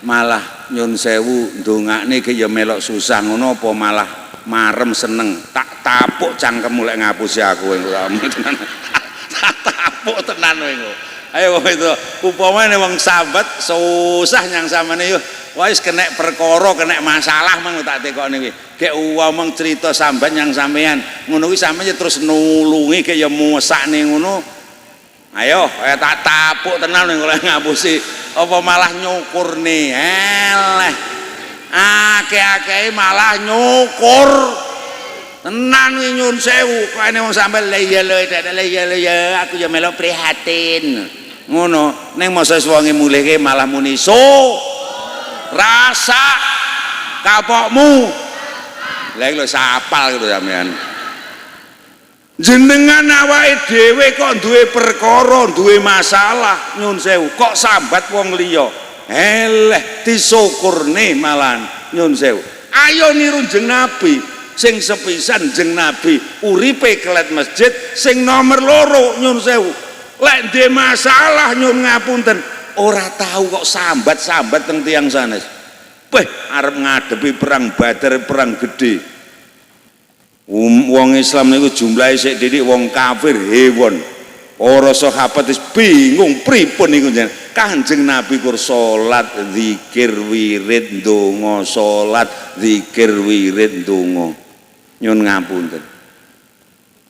malah nyun sewu ndongakne ge ya melok susah ngono apa malah marem seneng tak tapuk cangkemmu lek ngapusi aku tenan tak tapuk tenan kowe. Ayo itu upamane wong sambat susah nyang sampeane yo wis kenek perkara kenek masalah mang tak tekokne kuwi gek wong cerita sambat nyang sampean ngono kuwi sampeyan terus nulungi gek ya mesakne ngono. Ayo tak tapuk tenan ning oleh ngapusi apa malah nyukurne eleh akeh-akeh malah nyukur tenan kuwi nyun sewu kene wong sampean ya aku ya melok prihatin ngono ning masa wonge mulihke malah muni rasa kapokmu lha lho sapal gitu sampean jenengan awake dhewe kok duwe perkara duwe masalah nyun sewu kok sambat wong liya eleh disyukurne malan nyun sewu ayo niru jeng Nabi sing sepisan jeng Nabi uripe kelet masjid sing nomor loro nyun sewu lek ndek masalah nyun ngapunten ora tahu kok sambat-sambat teng tiyang sanes. Beh arep ngadepi perang Badar perang gede. Wong Islam niku jumlahe sik didik wong kafir hewon. Para sahabat wis bingung pripun niku jenengan. Kanjeng Nabi kur salat zikir wirid ndonga salat zikir wirid ndonga. Nyun ngapunten.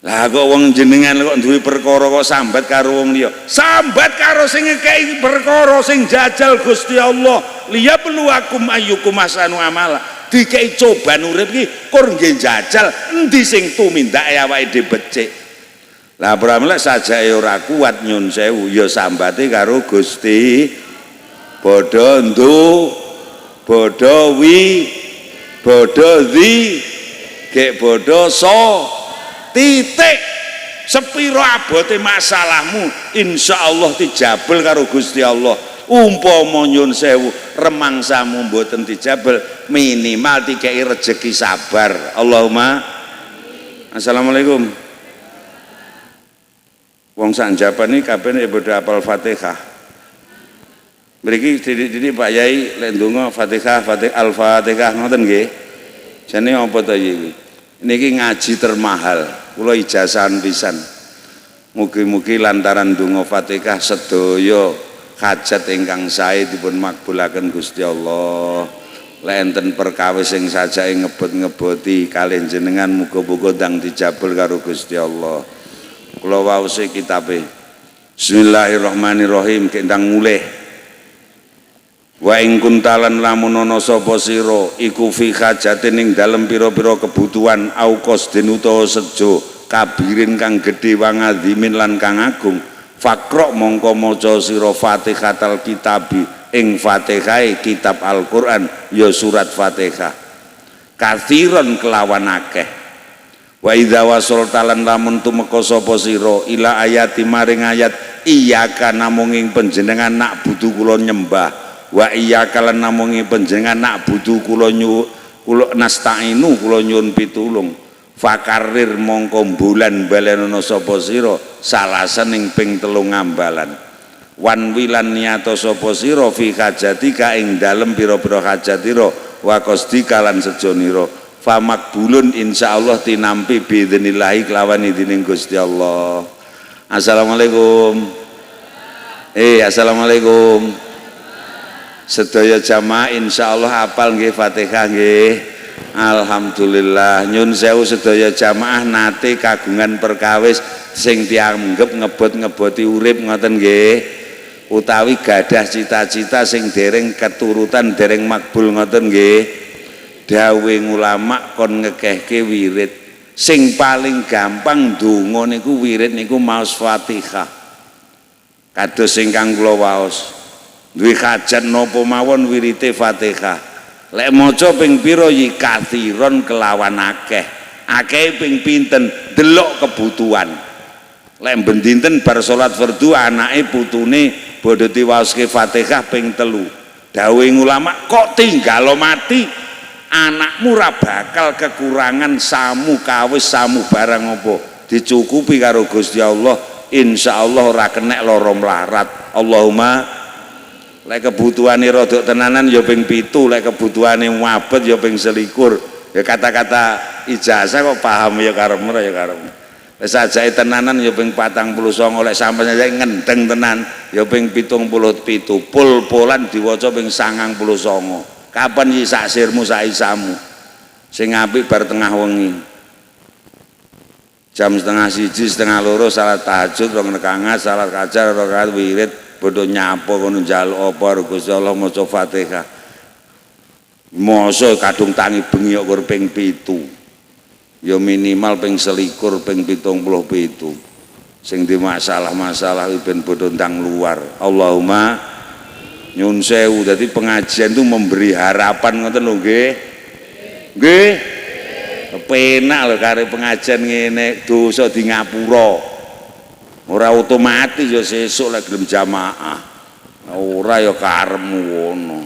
Lah kok wong jenengan kok duwe perkara kok sambat karo wong liya. Sambat karo sing ngekeki perkara sing jajal Gusti Allah. Liya peluakum ayyukum ahsanu amala. Dikei coban urip iki kur nggih jajal endi sing tumindake awake dhewe becik. Lah pramila sajake ora kuat nyun sewu ya sambate karo Gusti. Bodho ndu bodho wi bodho di gek bodho so titik sepiro abote masalahmu insyaallah dijabel karo Gusti Allah. Umpama nyun sewu remangsamu mboten dijabel minimal dikei rezeki sabar. Allahumma. Assalamualaikum. Wong sak Japan iki kabeh padha hafal Fatihah. Mriki didik Pak Yai lek ndonga Fatihah Al-Fatihah ngoten nggih. Jane apa to iki? Niki ngaji termahal. Kula ijazahan pisan. Mugi-mugi lantaran donga Fatihah sedaya hajat ingkang sae dipun makbulaken Gusti Allah. Lek enten perkawis sing sajake ngebot-ngeboti kalih jenengan muga-muga ndang dijabel karo Gusti Allah. Kula waose kitabe. Bismillahirrahmanirrahim kendang mulih. Wa ing kuntalan lamun ana sapa sira iku fi hajatin ing dalem pira-pira kebutuhan aukos den utawa sejo kabirin kang gedhe wangadimin lan kang agung fakrok mongko maca sira Fatihatal kitabi ing Fatihah kitab Al-Qur'an ya surat Fatihah kathiron kelawan akeh Wa idza wasalta lan lamun tumeka sapa sira ila ayati maring ayat iyyaka namung ing panjenengan nak butuh kula nyembah wa iyyaka lan namung ing panjenengan nak butuh kula nasta'inu kula nyuwun pitulung fakarir mongko bulan balenono sapa sira salasan ing ping 3 ngambalan wan wilan niyato sapa sira fi hajatika ing dalem pira-pira hajatira wa qasdika lan sejonira famakbulun insyaallah tinampi bidznillahi kelawan idine Gusti Allah. Assalamualaikum. Assalamualaikum. Sedaya jamaah insyaallah hafal nggih Fatihah nggih. Alhamdulillah. Nyun sewu sedaya jamaah nate kagungan perkawis sing dianggep ngebot-ngeboti urip ngoten nggih. Utawi gadah cita-cita sing dereng keturutan dereng makbul ngoten nggih. Dawe ulama kon ngekehke wirid sing paling gampang donga niku wirid niku maos Fatihah kados ingkang kula waos duwe hajat napa mawon wirite Fatihah lek maca ping pira yi kathiron kelawan akeh ping pinten delok kebutuhan lek bendinten bar salat fardu anake putune bodho diwaoske Fatihah ping 3 dawe ulama kok tinggalo mati anakmu ora bakal kekurangan samu kawis samu barang apa dicukupi karo Gusti Allah insyaallah ora kenek lara melarat Allahumma lek kebutuhane rodok tenanan ya ping 7 lek kebutuhane wabet ya ping 21 ya kata-kata ijazah kok paham ya karepmu ya karepmu lek sajake tenanan ya ping 49 lek sampeyan aja ngendeng tenan ya ping 77 pol-polan diwaca ping 99 kapan iki sak sirmu sak isamu sing apik bar tengah wengi jam 1:30 1:30 salat tahajud rong rekangan salat kajar rakaat wirid bodho nyapo kono njaluk apa Gusti Allah maca Fatihah mosok kadung tangi bengi kok ping 7 ya minimal ping 21 ping 77 sing di masalah-masalah ben bodho ndang luar Allahumma nyun sewu. Jadi pengajian itu memberi harapan ngoten lho nggih. Nggih. Kepenak lho kare pengajian ngene dosa di ngapura. Ora otomatis ya sesuk lek gelem jamaah. Ora ya karepmu ngono.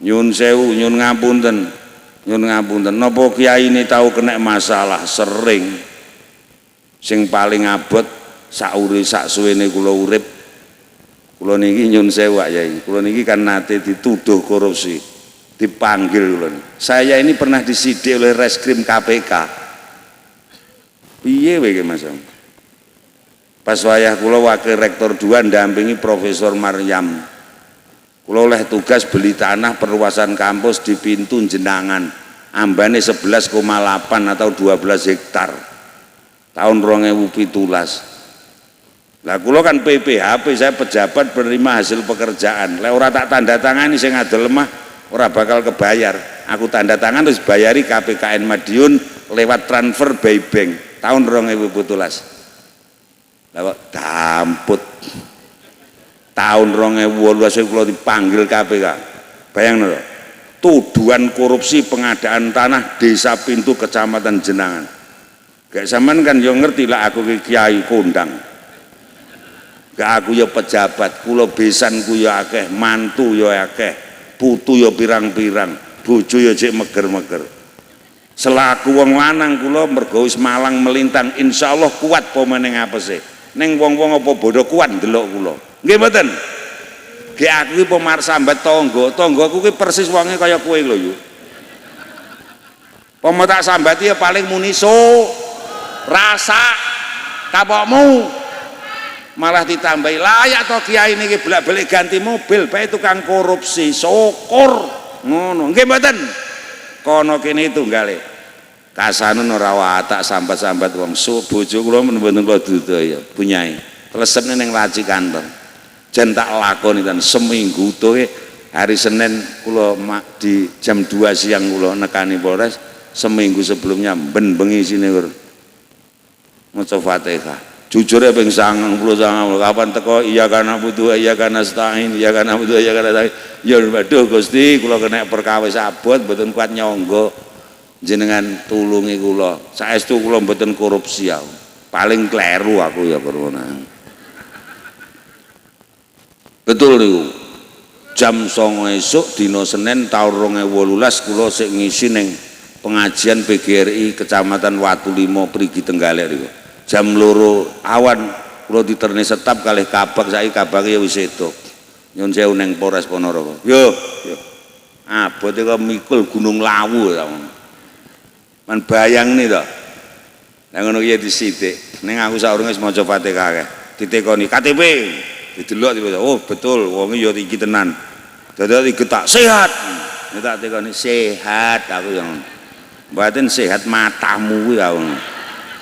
Nyun sewu, nyun ngapunten. Nyun ngapunten. Napa kiai ini tahu kena masalah sering. Sing paling abot sak suwene kula urip kula niki nyun sewu Yai, kula niki kan nate dituduh korupsi, dipanggil kula. Saya ini pernah disidik oleh Reskrim KPK. Piye wae Mas? Pas wayah kula wakil rektor 2 ndampingi Profesor Maryam. Kula oleh tugas beli tanah perluasan kampus di Pintu Jenangan. Ambane 11,8 atau 12 hektar. Tahun 2017. Lah kula kan PPHP, saya pejabat penerima hasil pekerjaan. Lek ora tak tanda tangani sing adol lemah ora bakal kebayar. Aku tanda tangan terus bayari KPKN Madiun lewat transfer by bank tahun 2017. Lah kok damput. Tahun 2018 kula dipanggil KPK. Bayangno lho. Tuduhan korupsi pengadaan tanah Desa Pintu Kecamatan Jenangan. Gak sampean kan yo ngerti lah aku kiai kondang. Gak aku ya pejabat, kula besanku ya akeh, mantu ya akeh, putu ya pirang-pirang, bojo ya cek meger-meger. Selaku wong lanang kula mergo wis malang melintang, insyaallah kuat apa meneng apese. Ning wong-wong apa bodho kuat ndelok kula. Nggih mboten? Gek aku iki pemar sambat tanggaku ki persis wonge kaya kowe lho yo. Pomo tak sambati ya paling muni rasa kapokmu. Malah ditambahi layak to kiai niki bolak-balik ganti mobil bae tukang korupsi syukur ngono nggih mboten kono kene tunggale kasanen ora watak sambat-sambat wong bojo kula mboten kula dudaya punyai telesepne ning laci kantor jan tak lakoni ten seminggu utuh hari Senin kula di jam 2 siang kula nekani Polres seminggu sebelumnya ben bengi sine maca Fatihah jujur ya ping 90 kapan teko iya kana butuh iya kana stain iya kana butuh iya kana stain ya waduh Gusti kula kena perkawis abot mboten kuat nyangga jenengan tulungi kula. Saestu kula mboten korupsi aku. Paling kleru aku ya corona. Betul niku. Jam 09.00 esuk dina Senin taun 2018 kula sik ngisi ning pengajian PGRI Kecamatan Watulimo Prigi Tenggalek niku. Jam 2 awan kula diterne setap kalih kabak saiki kabake ya wis entuk. Nyun sewu ning Polres Ponorogo. Yo. Abote kok mikul Gunung Lawu ta. Man bayang nih to. Lah ngono ki disithik. Ning aku saurunge wis maca Fatihah akeh. Ditekoni KTP. Didelok tiba oh betul wong ya iki tenan. Dadi getak sehat. Nek tak tekoni sehat aku yang mboten sehat matamu kuwi aku.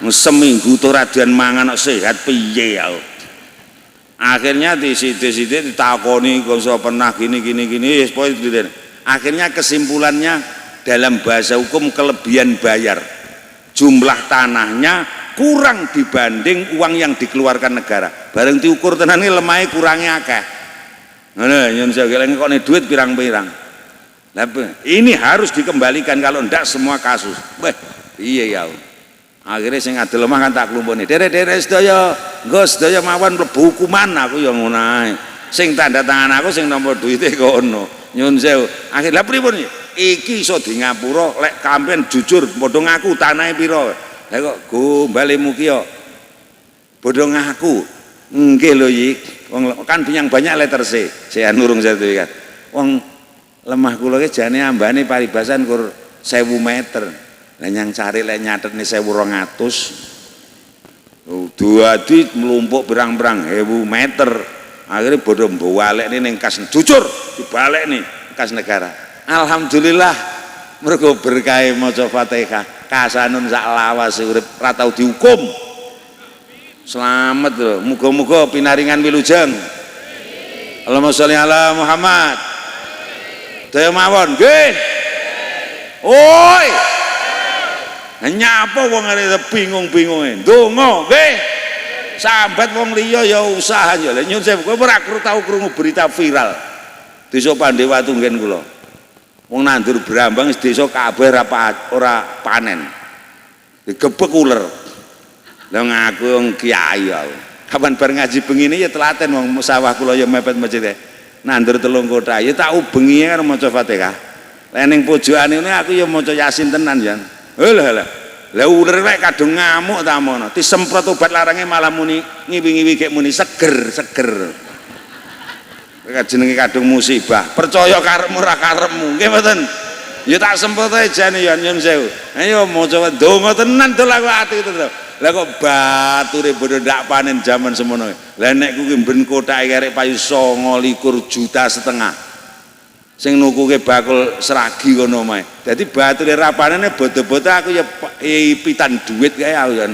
Seminggu to radian mangan kok sehat piye aku. Akhirnya disidik-sidik ditakoni kok pernah gini wis pokoke. Akhirnya kesimpulannya dalam bahasa hukum kelebihan bayar. Jumlah tanahnya kurang dibanding uang yang dikeluarkan negara. Bareng diukur tenan iki lemahe kurangnya akeh. Ngono nyun sewu kok nek duit pirang-pirang. Lah ini harus dikembalikan kalau ndak semua kasus. Weh, iya ya. Akhirnya sing adil lemah kan tak klumpukne. Derek-derek sedaya, nggo sedaya mawon mlebu hukuman aku ya ngono ae. Sing tanda tangan aku sing nomor duite kono. Nyun sewu. Akhir lha pripun iki? Iki iso di ngapura lek kampen jujur padha ngaku tanahe pira. Lah kok gombale muki yo. Padha ngaku. Nggih lho iki. Wong kan punya banyak letter C. Saya nurung sertifikat. Wong lemah kula ki jane ambane paribasan kur 1000 meter. Lah nyang cari lek nyatetne 1200. Duadi mlumpuk pirang-pirang 1000 meter. Akhirnya bodoh balik nih kas jujur dibalik nih kas negara. Alhamdulillah mergo berkah maca Fatihah kasanun sak lawas urip ra tau dihukum. Selamat lho, muga-muga pinaringan wilujeng. Allahumma sholli ala Muhammad. Daya mawon, nggih. Oi. Nyapa wong arep bingung-bingunge. Ndonga, nggih. Sambat wong liya ya usaha ya. Nyun sewu kowe ora tau krungu berita viral. Desa Pandewatu nggen kula. Wong nandur brambang desa kabeh ora panen. Digebek uler. Lah ngaku wong kiai aku. Kapan bar ngaji bengi ya telaten wong sawah kula ya mepet masjid. Nandur 3 kotak ya tak ubengi karo maca Fatihah. Lah ning pojokane ngene aku ya maca Yasin tenan ya. Lah uler lek kadung ngamuk ta mono. Disemprot obat larange malah muni ngiwi-ngiwi gek muni seger. Jenenge kadung musibah. Percaya karepmu ora karepmu. Nggih mboten. Ya tak semprot ae jane ya nyun sewu. Ayo maca donga tenan to aku ati to. Lah kok bature bodo ndak panen jaman semono. Lah nek kuwi ben kotake arek payu 29,5 juta. Sing nukuke bakul seragi kono mae. Dadi bature ra panene bodo-bodo aku ya ipitan duit kae aku ya.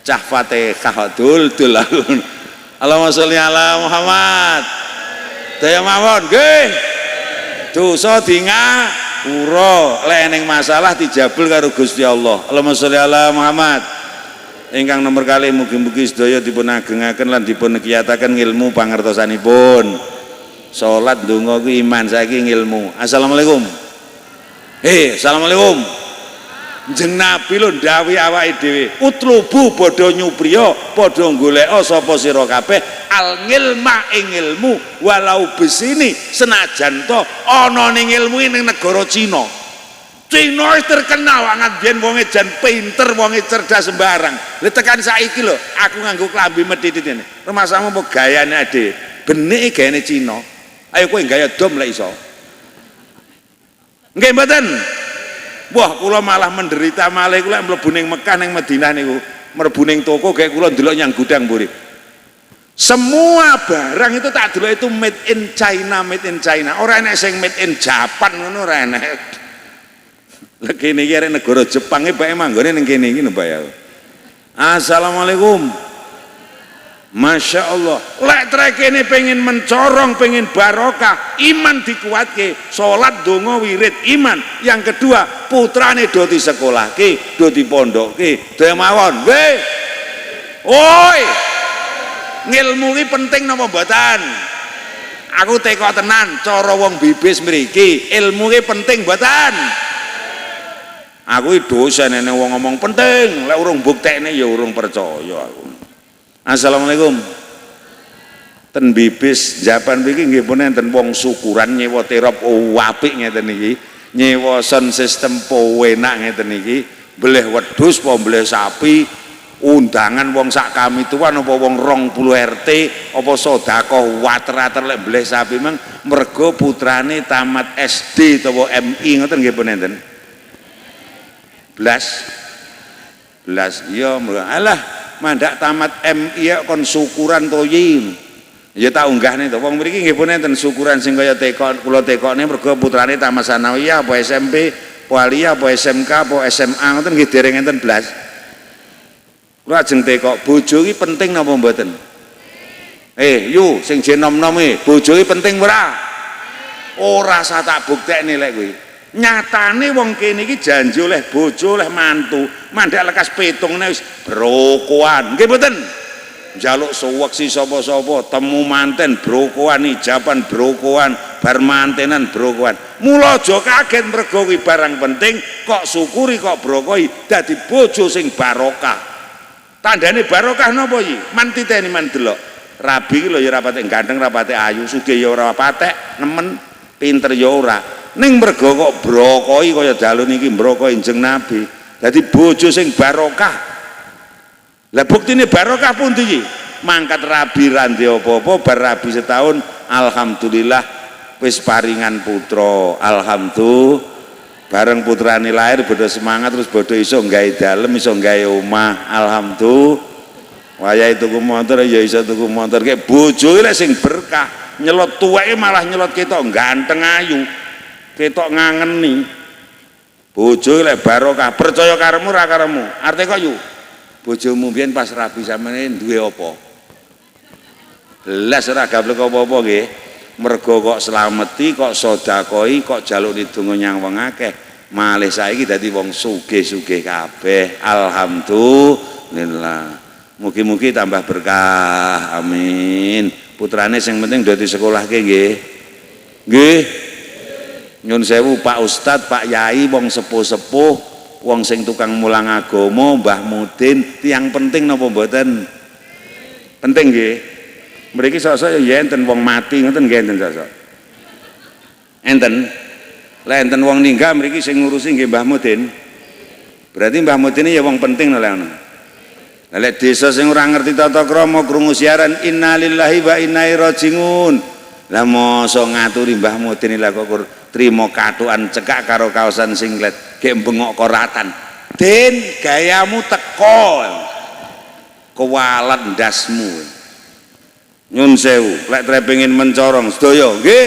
Cah Fatihah dul aku. Allahumma sholli ala Muhammad. Daya mawon nggih. Dosa ngapura, lek ning masalah dijabul karo Gusti Allah. Allahumma sholli ala Muhammad. Ingkang nomor kali mugi-mugi sedaya dipun agengaken lan dipun kiyataken ilmu pangertosanipun. Salat ndonga kuwi iman, saiki ilmu. Assalamualaikum. Assalamualaikum. Jeneng Nabi lho ndhawuhi awake dhewe, utlubu padha nyupriya, padha goleka sapa sira kabeh al ngilma ing ilmu walau besini senajan to ana ning ilmu ning negara Cina. Cina terkenal angan biyen wonge jan pinter, wonge cerdas sembarang. Lha tekan saiki lho, aku nganggo klambi medhit ini. Rumasamu apa gayane ade? Benike gayane Cina. Ayo kowe gaya dom lek iso. Nggih mboten? Wah, kula malah menderita malih kula mlebu ning Mekah ning Madinah niku. Mlebu ning toko gawe kula ndelok nyang gudang mburi. Semua barang itu tak delok itu made in China, made in China. Ora enek sing made in Japan ngono ora enek. Lah kene iki arek negara Jepang e bae manggone ning kene iki lho Pak ya. Assalamualaikum. Masya Allah. Lek trekene pengen mencorong, pengen barokah, iman dikuatke, salat donga wirid iman. Yang kedua, putrane do disekolahke, do dipondokke, daya mawon. Weh. Oi. Ngilmu iki penting napa mboten? Aku teko tenan cara wong bibis mriki, ilmu iki penting mboten? Aku iki dosen nek wong ngomong penting, lek urung buktekne ya urung percaya aku. Assalamualaikum. Ten bibis Japan mriki nggih pun enten wong syukuran nyewa terop apik ngeten iki. Nyewa sound system po enak ngeten iki. Beleh wedhus apa beleh sapi, undangan wong sak kami tuan apa wong 20 RT apa sedekah water-water lek beleh sapi mang mergo putrane tamat SD utawa MI ngoten nggih pun enten. Belas ya alah mandak tamat MI kon syukuran to yin ya tak unggahne to wong mriki nggih pun enten syukuran sing kaya tekok kula tekokne mergo putrane tamat sanawiyah apa SMP apa aliyah apa SMK apa SMA ngoten nggih dereng enten belas kula ajeng tekok bojo iki penting napa mboten yu sing jenom-nom bojo iki penting ora usah tak buktekne lek kuwi nyatane wong kene iki janji oleh bojo oleh mantu mandek lekas petungne wis brokoan nggih mboten njaluk suweksi sapa-sapa temu manten brokoan ijaban brokoan bar mantenan brokoan mula aja kaget mergo kuwi barang penting kok syukuri kok brokoi dadi bojo sing barokah tandane barokah napa iki man titeni man delok rabi iki lho ya rapate ganteng rapate ayu sugih ya ora patek nemen pinter ya ora ning mergo kok brokoi kaya dalun iki brokoi Kanjeng Nabi dadi bojo sing barokah lah buktine barokah pundi iki mangkat rabi randi apa-apa bar rabi setahun alhamdulillah wis paringan putra alhamdulillah bareng putrane lahir bodho semangat terus bodho iso gawe dalem iso gawe omah alhamdulillah wayahe tuku motor ya iso tuku motor kek bojo lek sing berkah nyelot tuweke malah nyelot ketok ganteng ayu ketok ngangeni bojo lek barokah percaya karemu ra karemu arti kok yu bojomu biyen pas rabi sampeyan duwe apa belas ora gablek apa-apa nggih mergo kok slameti kok sedekoi kok jaluk donga nyang wong akeh malih saiki dadi wong sugih-sugih kabeh alhamdulillah mugi-mugi tambah berkah amin putrane sing penting do disekolahke nggih nggih nyun sewu Pak Ustadz, Pak Yai, wong sepuh-sepuh, wong sing tukang mulang agama, Mbah Mudin, tiang penting napa mboten? Penting nggih. Mriki sok-sok ya enten wong mati ngoten nggih enten sok-sok. Enten. Lah enten wong ninggal mriki sing ngurusi nggih Mbah Mudin. Berarti Mbah Mudin ya wong penting lho ngono. Lah lek desa sing ora ngerti tata krama krungu siaran innalillahi wa inna ilaihi rajiun. Lah mosok ngaturi Mbah Mudin lha kok trimo katukan cekak karo kaosan singlet gek bengok koratan Den gayamu teko kewalat ndasmu nyun sewu lek trepengin mencorong sedaya nggih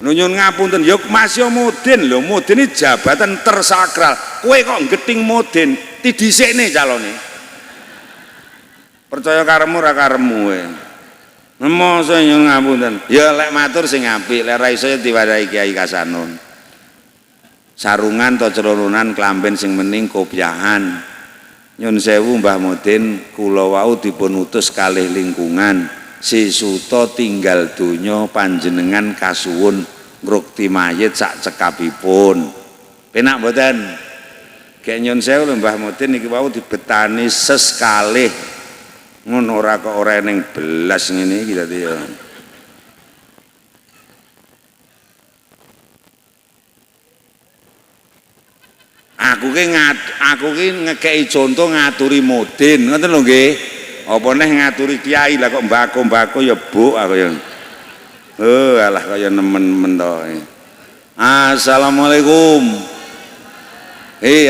nyun ngapunten ya Mas yo Mudin lho Mudin iki jabatan tersakral kowe kok geting Mudin ti dhisikne calone percaya karemu ra karemu Mosok nyun ngapunten. Ya lek matur sing apik, lek ra iso diwadahi Kiai Kasanun. Sarungan to celonunan klamben sing mening kopyahan. Nyun sewu Mbah Mudin kula wau dipun utus kalih lingkungan. Sisuta tinggal donya panjenengan kasuwun ngrukti mayit sak cekapipun. Penak mboten? Kek nyun sewu Mbah Mudin iki wau dibetani ses kalih ngono ora kok ora ning belas ngene iki dadi ya. Aku ki ngekeki contoh ngaturi Mudin, ngoten lho nggih. Apa neh ngaturi kiai lah kok mbako-mbako ya buk aku ya. Oh, alah kaya nemen-nemen to. Assalamualaikum.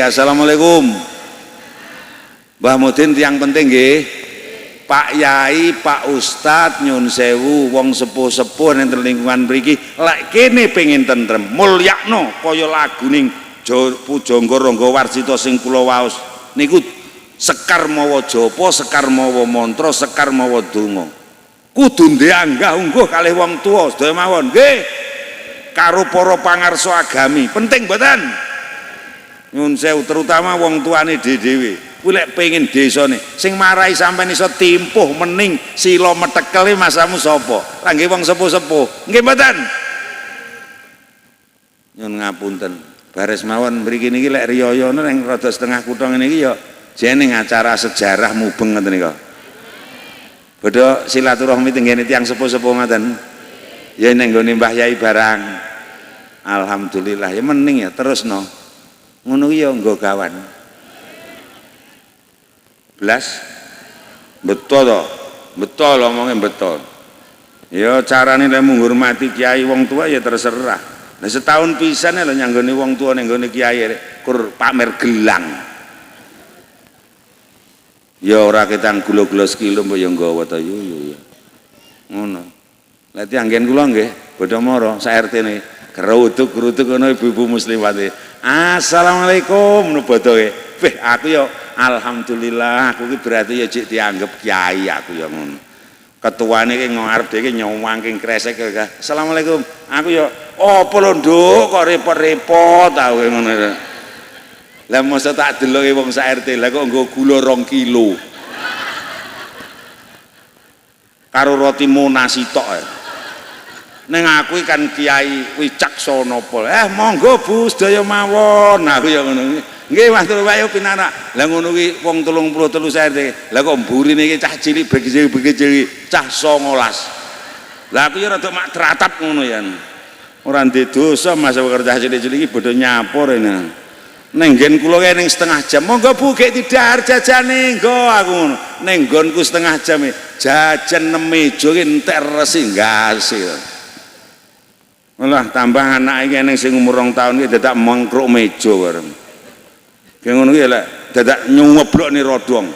Assalamualaikum. Mbah Mudin tiyang penting nggih. Pak Yai, Pak Ustadz nyun sewu wong sepuh-sepuh ning lingkungan mriki lek kene pengin tentrem mulyakno kaya laguning Pujangga Rangga Warsita sing kula waos niku sekar mawa japa sekar mawa mantra sekar mawa donga kudu ndeanggah ungguh kalih wong tuwa sedaya mawon nggih karo para pangarsa agami penting mboten nyun sewu terutama wong tuane dhewe kuwi lek pengin desane sing marahi sampean iso timpuh mening sila metekel masamu sapa lah nggih wong sepuh-sepuh nggih mboten nyun ngapunten Baris mawon mriki niki lek riyaya ning rada setengah kutha ngene iki ya jene acara sejarah mubeng ngoten nika. Bodho silaturahmi tenggene tiyang sepuh-sepuh ngoten. Ya ning nggone Mbah Yai barang. Alhamdulillah ya mending ya terusno. Ngono ki ya nggo gawan. Belas betul to. Betul omongnya betul. Ya carane lek menghormati kiai wong tua ya terserah. Nah setahun pisan lho nyanggone wong tua ning nggone kiai kur pamer gelang. Ya ora ketang gula-gula sekilo mbok ya nggawa ta yo ya. Ngono. Lah tiyanggen kula nggih bodho mara sak RT-ne geruduk-geruduk ngono ibu-ibu muslimate. Assalamualaikum ngono bodohe. Weh aku ya alhamdulillah aku ki berarti ya jek dianggap kiai aku ya ngono. Ketuane ki ngarep dhewe nyowangke kresek. Assalamualaikum. Aku ya apa lho Nduk kok repot-repot ta kowe ngono. Lah mosok tak deloke wong sak RT lah kok nggo gula 2 kilo. Karo roti monasi tok. Ning aku kan kiai wicaksana apa. Monggo Bu sedaya mawon. Aku ya ngono. Nggih Mas Tur wae pinarak. Lah ngono ki wong 33 RT. Lah kok mburine iki cah cilik begece cah 19. Lah aku ya rada mak tratap ngono ya. Ora ndek dosa Mas kerja cilik-cilik iki bodho nyapur ini. Ning nggen kula kae ning setengah jam. Monggo Bu gek tidar jajane nggo aku ngono. Ning nggonku setengah jam jajan nemejo ki entek resi ngasil. Malah tambah anak iki ning sing umur 2 tahun iki dadak mengkruk meja bareng. Kayak ngono ki lek dadak nyuweblok ni rodong.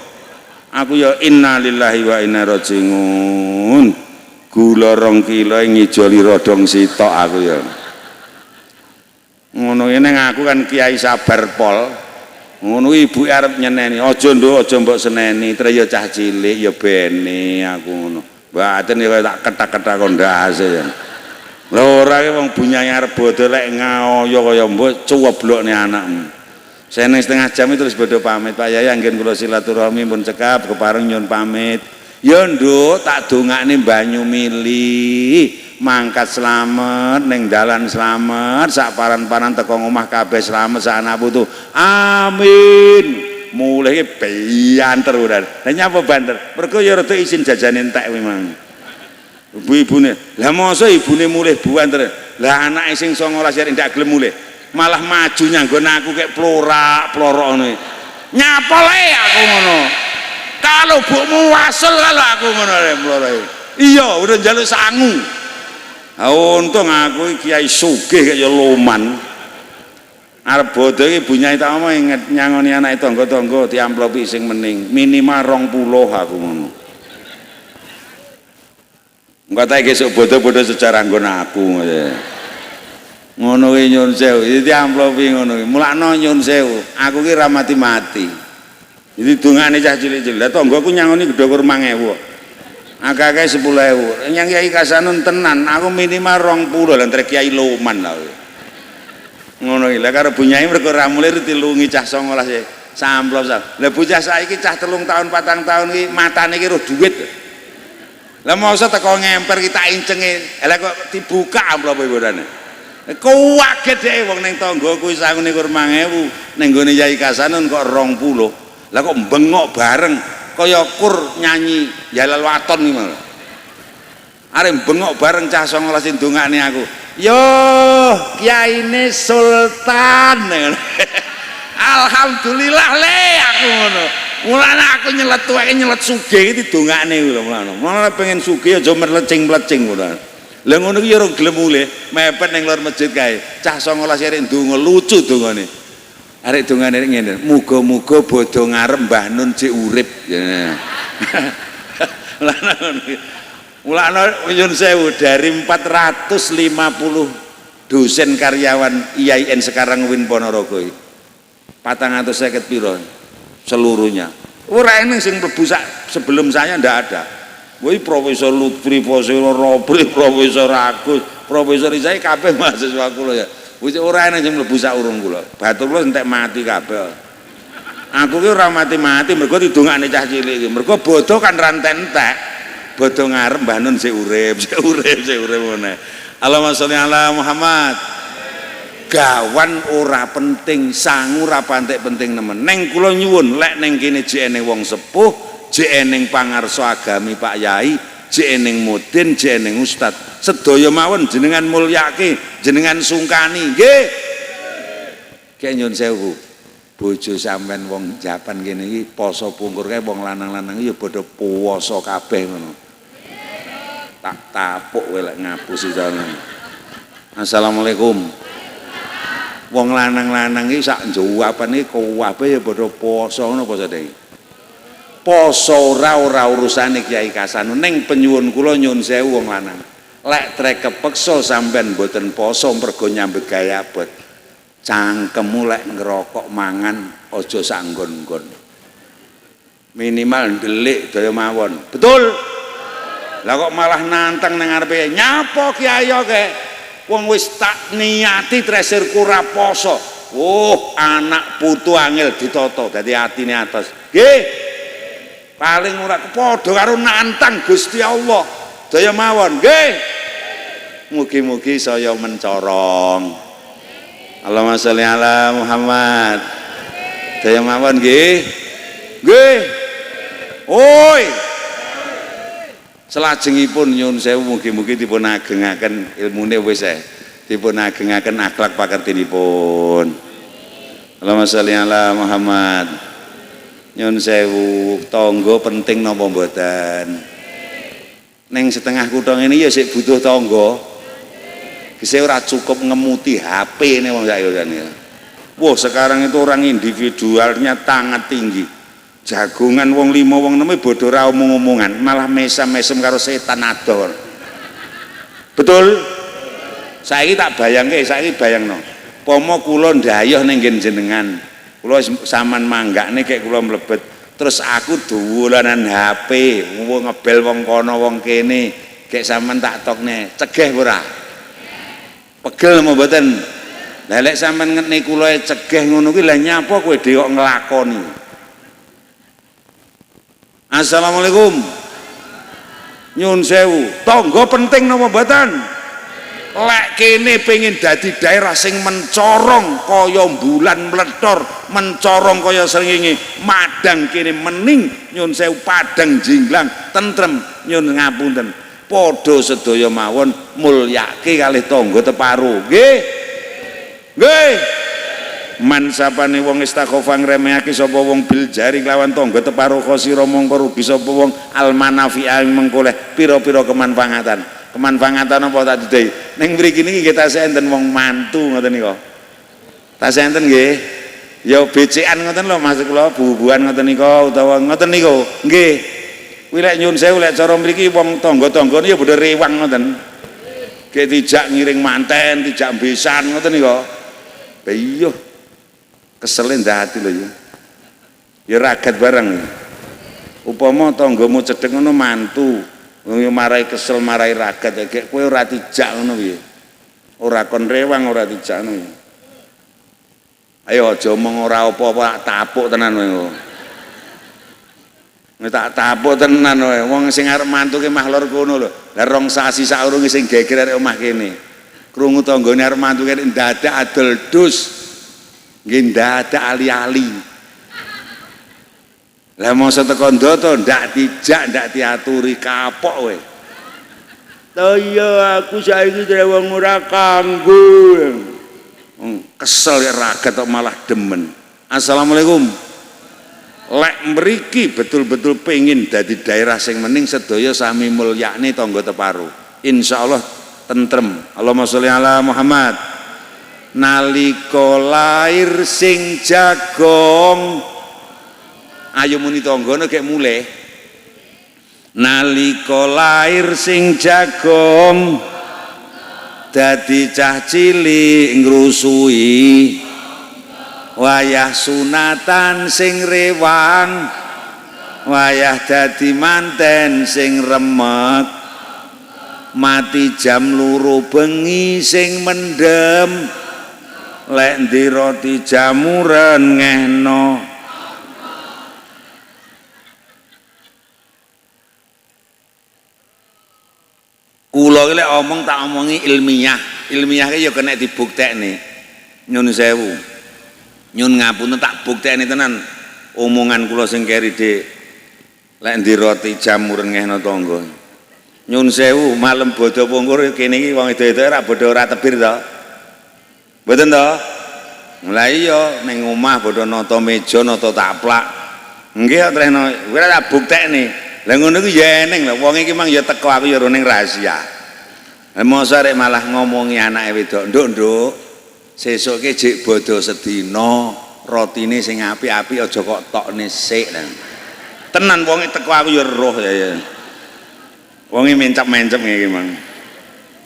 Aku ya innalillahi wa inna ilaihi rajiun. Gula 2 kilo ngijoli rodong sitok aku ya. Ngono ning aku kan kiai sabar pol. Ngono ibuke arep nyeneni. Aja Nduk, aja mbok seneni. Tre ya cah cilik ya bene aku ngono. Mbaten ya tak ketak-ketak kok ndase ya. Lha ora ki wong bunyahe arep bodho lek ngaoyo kaya mbok cuweblokne anakmu. Saya ning setengah jam itu terus bodho pamit Pak Yai anggen kula silaturahmi pun cekap kepareng nyun pamit. Ya Nduk tak dongakne banyu mili mangkat selamat ning dalan selamat sak paran-paran teko omah kabeh selamat sak anak putu. Amin. Mulai banter udah. Lah nyapa banter? Mergo ya rada isin jajane entek kuwi mang. Ibu-ibune. Lah mosok ibune mulih banter. Lah anake sing 19 ya ndak gelem mulih. Malah maju nyanggon aku kayak plorak-plorok ngono. Nyapole aku ngono. Kalau bukmu wasul kalau aku ngono mlorok. Iya, udah njaluk sangu. Untung aku kiai sugih kaya loman. Arep bodho iki bunyai tak omong inget nyangoni anak tangga-tangga diamplopi sing mening minimal 20 aku ngono. Engko tak gesuk bodho-bodho sejarah nggon aku ngono ki nyun sewu diamplopi ngono ki mulakno nyun sewu aku ki ra mati-mati. Jadi dongane cah cilik-cilik. Lah tanggaku nyangoni gedhe 5.000. Akeh-akeh 10.000. Nyang Kiai Kasanun tenan, aku minimal 20 lan trek Kiai Loman lah. Ngono iki. Lah karo bunyai mergo ra mulih dilungi cah 19 samplop. Lah bocah saiki cah 3 tahun 4 tahun iki matane iki roh dhuwit. Lah mosok teko ngemper ki tak incenge. Lah kok dibuka amplope bodane. Kuwaget dhek wong ning tanggaku sangune 5.000, ning gone Kiai Kasanun kok 20. Lah kok bengok bareng kaya kur nyanyi Jalal Waton iki malah. Arep bengok bareng cah 19 ndongakne aku. Yo, kiyaine sultan. Alhamdulillah le aku ngono. Mulane aku nyelet tuweke nyelet sugih iki didongakne lho mulane. Mulane pengen sugih aja melecing-melecing ngono. Lah ngono ki ya ora gelem mulih, mepet ning luar masjid kae. Cah 19 arek ndonga lucu dongane. Arek dongane ngene, muga-muga bodho ngarep Mbah Nun cek urip. Mulane nyun sewu dari 450 dosen karyawan IAIN sekarang Win Ponorogo iki. 450 piro seluruhnya. Ora ening sing mlebu sebelum saya ndak ada. Woi Profesor Lutfi, Profesor Robri, Profesor Agus, Profesor Isai kabeh mahasiswa kula ya. Wis ora ana sing mlebu sak urung kula. Batur kula entek mati kabeh. Aku ki ora mati-mati mergo didongakne cah cilik iki. Mergo bodho kan ranten entek. Bodho ngarep Mbah Nun sik urip, sik urip ngene. Allahumma sholli ala Muhammad. begawan ora penting, sangu ora pantek penting nemen. Neng kula nyuwun lek neng kene jek eneng wong sepuh, jek eneng pangarsa agami Pak Yai, jek eneng mudin, jek eneng ustad, sedaya mawon jenengan mulyake, jenengan sungkani nggih. Kek nyun sewu, bojo sampean wong Japan kene iki poso pungkur kae wong lanang-lanang ya padha puasa kabeh ngono. Tak tapuk kowe lek ngapusi jalan. Assalamualaikum. Wong lanang-lanang iki sak jawabane kabeh ya padha poso ngono poso dhewe. Poso ora urusane Kiai Kasanu ning penyuwun kula nyun sewu wong lanang. Lek trek kepeksa sampean mboten poso mergo nyambut gawe abot. Cangkemmu lek ngerokok mangan aja sak nggon-nggon. Minimal ndelik daya mawon. Betul? Lah kok malah nantang nang ngarepe nyapa Kiai ke? Wong wis tak niati tresir kura poso. Oh, anak putu angel ditata dadi atine atos. Nggih. Paling ora padha karo nantang Gusti Allah. Daya mawon, nggih. Mugi-mugi saya mencorong. Allahumma sholli ala Muhammad. Daya mawon nggih. Nggih. Oi. Selajengipun nyuwun sewu mugi-mugi dipun agengaken ilmune wis dipun agengaken akhlak pakertinipun. Allahumma sholli ala Muhammad. Nyuwun sewu, tangga penting napa mboten? Ning setengah kutha ngene ya sik butuh tangga. Bisa ora cukup ngemuti HP ini wong saiki. Wah, sekarang itu orang individualnya sangat tinggi. Jagongan wong 5 wong 6 bodoh ra omong-omongan, malah mesem-mesem karo setan adol. Betul? Saiki tak bayangke, saiki bayangno. Pomo kula ndayoh ning nggen jenengan. Kula sampean manggakne kek kula mlebet. Terus aku dolanan HP, ngebel wong kono wong kene, kek sampean tak tokne, cegah ora? Pegel mau mboten. Lah lek sampean ngene kula cegah ngono kuwi lah nyapa kowe dhewe kok nglakoni. Assalamualaikum. Nyun sewu, tangga penting napa mboten? Lek kene pengin dadi daerah sing mencorong kaya bulan mledor, mencorong kaya srengenge, madang kene mening nyun sewu padang jinglang tentrem nyun ngapunten. Padha sedaya mawon mulyake kalih tangga teparo. Nggih. Nggih. Man sapane wong istakhofa ngremehake sapa wong bil jari lawan tangga teparo khosira mongko rugi sapa wong almanafi mengkoleh pira-pira kemanfaatan. Kemanfaatan apa tak didehi? Ning mriki niki nggih tasih enten wong mantu ngoten nika. Tasih enten nggih. Ya becekan ngoten lho maksud kula, bubuhan ngoten nika utawa ngoten niku. Nggih. Wilek nyun sewu lek cara mriki wong tangga-tanggane ya bodho rewang ngoten. Nggih dijak ngiring manten, dijak besan ngoten nika. Lah iya. Kesele ndati lho ya. Ya ragat bareng. Upama tanggamu cedhek ngono mantu, yo marai kesel, marai ragat ya gek kowe ora dijak ngono piye. Ora kon rewang, ora dijak ngono. Ayo aja omong ora apa-apa tapuk tenan kowe. Tak tapuk tenan wae. Wong sing arep mantu ki mah lor kono lho. Lah rong sasi saurunge sing geger arek omah kene. Krungu tanggane arep mantu kene ndadak adol dus. Nggih ndadak ali-ali. Lah mosok teko ndoto ndak dijak, ndak diaturi kapok kowe. Lah iya aku saiki wong ora kanggo. Kesel ya ragat kok malah demen. Assalamualaikum. Lek mriki betul-betul pengin dadi daerah sing mening sedaya sami mulyakne tangga teparo. Insyaallah tentrem. Allahumma sholli ala Muhammad. Nalika lair sing jagong ayo muni tanggane kek mulih. Nalika lair sing jagong dadi cah cilik ngrusui wayah sunatan sing rewang wayah dadi manten sing remek mati jam 2 bengi sing mendem lek ndi roti jamuran ngehno kula iki lek omong tak omongi ilmiah ki ya kena dibuktekne Nyun sewu. Nyun ngapunten tak bukteni tenan omongan kula sing keri Dik. Lek ndi roti jamur ngehno tangga. Nyun sewu malem bodho pungkur kene iki wong edo-edo ora bodho ora tebir to. Mboten to? Lah iya ning omah bodho nata meja nata taplak. Nggih treno kowe tak buktekne. Lah ngono iku ya eneng lho wong iki mang ya teko aku ya ning rahasia. Lah mosok rek malah ngomongi anake wedok, "Nduk, sesuk ki jek bodho sedina, rotine sing apik-apik aja kok tokne sik." Tenan wong teko aku ya roh ya. Wonge mencap-mencep iki mang.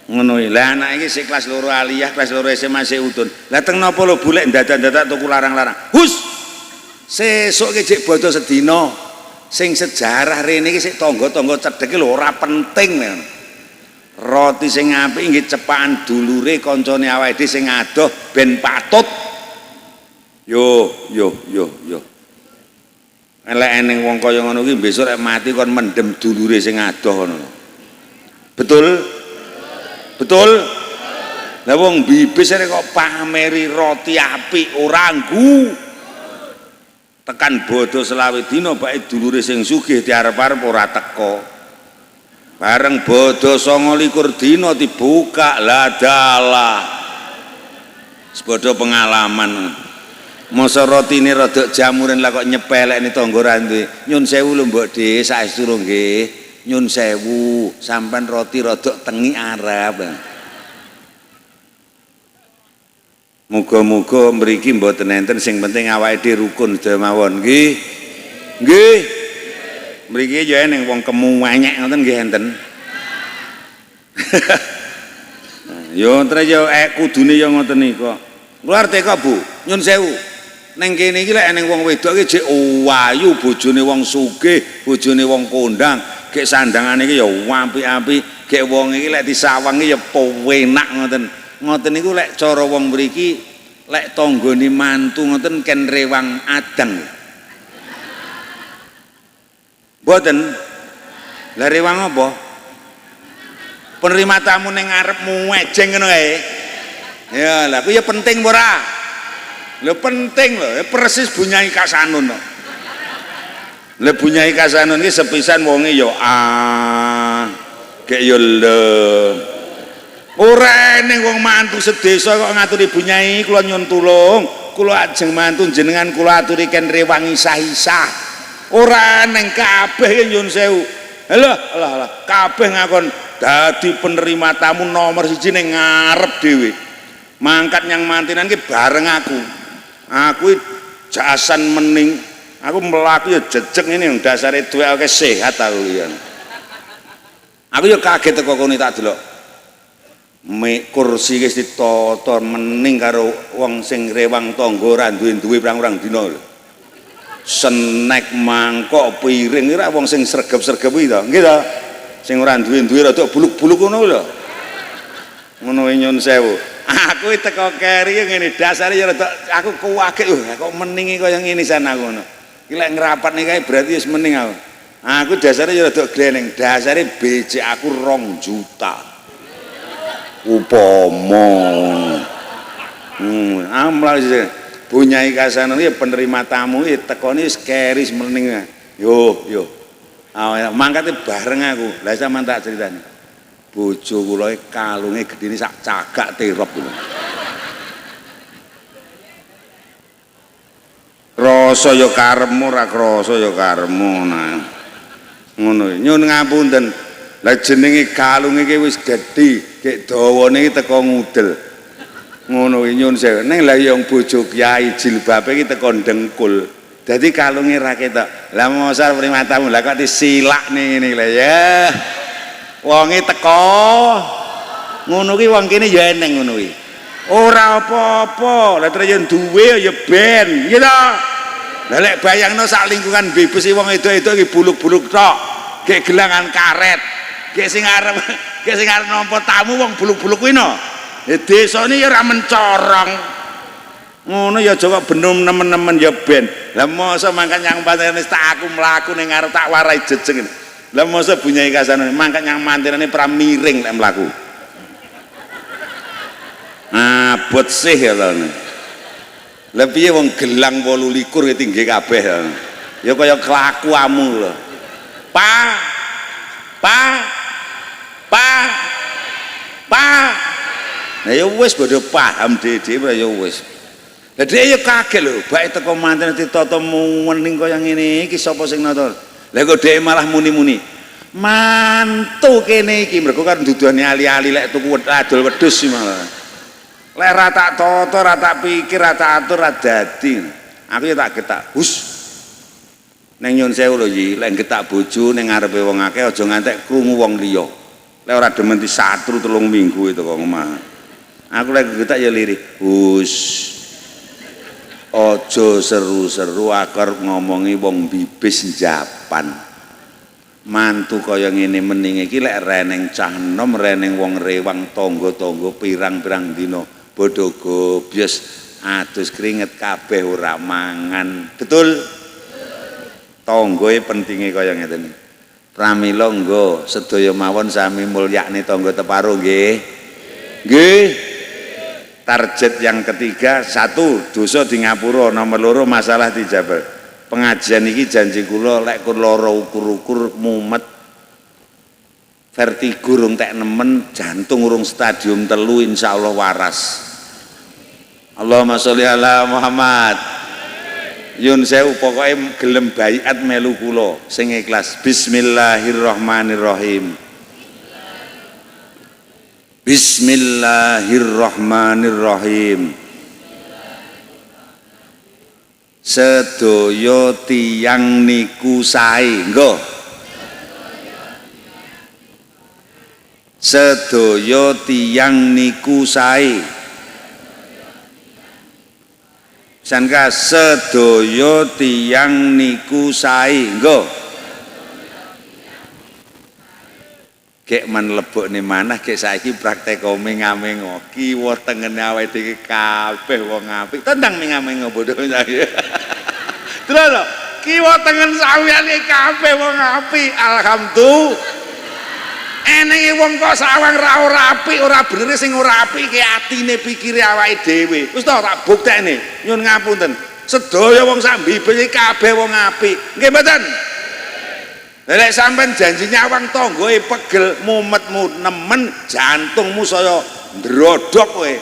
Ngono iki. Lah anak iki sik kelas 2 aliyah, kelas 2 SMA sik udun. Lah teng napa lho golek dadak-dadak tuku larang-larang. Hus. Sesuk ki jek bodho sedina. Sing sejarah rene iki sik tangga-tangga cedhek lho ora penting. Roti sing apik nggih cepakan dulure kancane awake dhewe sing adoh ben patut. Yo. Elek eneng wong kaya ngono ki besok rek mati kon mendem dulure sing adoh ngono. Betul? Betul? Lah wong bibis rek kok pameri roti apik ora nggu. Tekan bodho selawe dina bae dulure sing sugih diarep-arep ora teko. Bareng bodho 29 dina dibuka lah dalah. Sepodo pengalaman. Masa rotine rada jamuran lah kok nyepelekne tangga ra duwe. Nyun sewu lho Mbok Dik, saestu lho nggih. Nyun sewu, sampean roti rada tengi arep. Muga-muga mriki mboten enten sing penting awake dhewe rukun sedaya mawon nggih. Nggih. Mriki ya eneng wong kemu wanyek ngoten nggih enten. Yo entre yo kudune yo ngoten niku. Kula arep kok Bu, nyun sewu. Neng kene iki lek eneng wong wedok iki jek wayu bojone wong sugih, bojone wong kondang, gek sandangane iki ya apik-apik, gek wong iki lek disawangi ya penak ngoten. Ngoten niku lek cara wong mriki lek tanggane mantu ngoten ken rewang adang. Mboten. Lah rewang apa? Penerima tamu ning ngarepmu ejeng ngono kae. Ya, lah kuwi ya penting ora? Lho penting lho, persis Bunyai Kasanun lho. Lha Bunyai Kasanun iki sepisan wonge ya gek ya lho. Ora ning wong mantu sedesa kok ngaturi Bunyai kula nyun tulung, kula ajeng mantu jenengan kula aturi ken rewang isah-isah. Ora ning kabeh nyun sewu. Alah, kabeh ngakon dadi penerima tamu nomor 1 ning ngarep dhewe. Mangkat yang mantinan ki bareng aku. Aku jasan mening, aku melaku ya jejeg ini yang dasare duwe akeh sehat aku ya. Aku ya kaget teko kono tak delok. Kursi wis ditata mening karo wong sing rewang tangga ora duwe pirang-pirang dina lho. Snack mangkok piring ora wong sing sregep-sregep iki to. Nggih to. Sing ora duwe rada buluk-buluk ngono lho. Ngono nyun sewu. Aku teko keri ngene dasare ya rada aku kuwaget kok meningi kaya ngene san aku ngono. Iki lek ngrapatne kae berarti wis mening aku. Aku dasare ya rada gleneng, dasare becek aku 2 juta. Upama. Amlah Bunyai Kasanun iki penerima tamu iki tekone wis keris mening. Yo. Mangkate bareng aku. Lah sampean tak critani. Bojo kula kalunge gedene sak cagak terop lho. Rasa ya karepmu ora krasa ya karepmu nah. Ngono nyun ngapunten. Lah jenenge kalunge iki wis gedhe, gek dawane iki teko ngudel. Ngono nyun sewu. Ning lah ya bojo kiai jilbabe iki teko ndengkul. Dadi kalunge ra ketok. Lah mosal primatamu lah kok disilak ning ngene lho ya. Wonge teko ngono ki wong kene ya eneng ngono ki. Ora apa-apa, lah terus yen duwe ya ben, nggih to. Lah lek bayangno sak lingkungan bebas wong itu-itu iki buluk-buluk tok. Gek gelangan karet. Gek sing arep nampa tamu wong buluk-buluk kuwi no. Desane ya ora mencorong. Ngono ya aja kok benom nemen-nemen ya ben. Lah mosok mangkat nyang pantene tak aku mlaku ning arep tak warai jejeng. Lah masa Bunyai Kasanun mangkat yang mantinane pra miring lek mlaku. Abot sih ya lho. Lah piye wong gelang 28 tinggi kabeh. Ya kaya kelakuanmu lho. Pa. Nah ya wis padha paham dhewe ya wis. Lah dhek ya kaget lho, bae teko manten ditata muwening kaya ngene iki sapa sing nata. Lah kok dhek malah muni-muni. Mantu kene iki mergo kan duduhane ali-ali lek tuku adol wedhus sih malah. Lek ra tak tata, ra tak pikir, ra tak atur, ra dadi. Aku ya tak getak. Hus. Neng nyun sewu lho iki, lek getak bojo ning ngarepe wong akeh aja ngantek krungu wong liya. Lek ora demen disatru 3 minggu itu kok omah. Aku lek getak ya lirih. Hus. Aja seru-seru akar ngomongi wong bibis Japan. Mantu kaya ngene mening iki lek reneng cah enom, reneng wong rewang tangga-tangga pirang-pirang dina bodho gobyos adus keringet kabeh ora mangan. Betul? Tanggae pentinge kaya ngeten. Pramila nggo sedaya mawon sami mulyakne tangga teparo nggih. Nggih. Target yang ketiga, 1 dosa di ngapura, nomor 2 masalah dijabal. Pengajian iki janji kula lek kula lara ukur-ukur mumet vertigo urung tek nemen, jantung urung stadium 3 insyaallah waras. Allahumma sholli ala Muhammad. Yun sewu pokoke gelem baiat melu kula sing ikhlas. Bismillahirrahmanirrahim. Bismillahirrahmanirrahim. Sedaya tiyang niku sae, nggo. Sedaya tiyang niku sae. Sangka sedaya tiyang niku sae, nggo. Kek men lebokne manah kek saiki praktek menga-mengo kiwa tengene awake dhewe kabeh wong apik tendang menga-mengo bodho saya. Terus lho kiwa tengen sawiyane kabeh wong apik alhamdulillah. Enenge wong kok sawang ra ora apik ora bener sing ora apik ki atine pikire awake dhewe. Wis to tak buktekne nyun ngapunten. Sedaya wong sak bibis kabeh wong apik. Nggih mboten? Lek sampean janji nyawang tanggae pegel mumetmu nemen jantungmu saya ndrodhok kowe.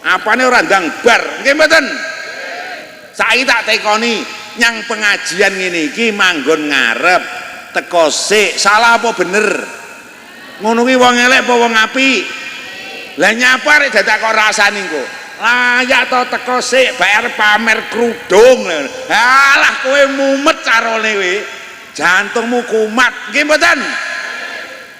Apane ora ndang bar. Nggih mboten? Saiki tak tekoni nyang pengajian ngene iki manggon ngarep teko sik salah apa bener? Ngono kuwi wong elek apa wong apik? Lah nyapa rek dadak kok rasane engko. Layak to teko sik bayar pamer krudung. Alah kowe mumet carane kowe. Jantungmu kumat, nggih mboten?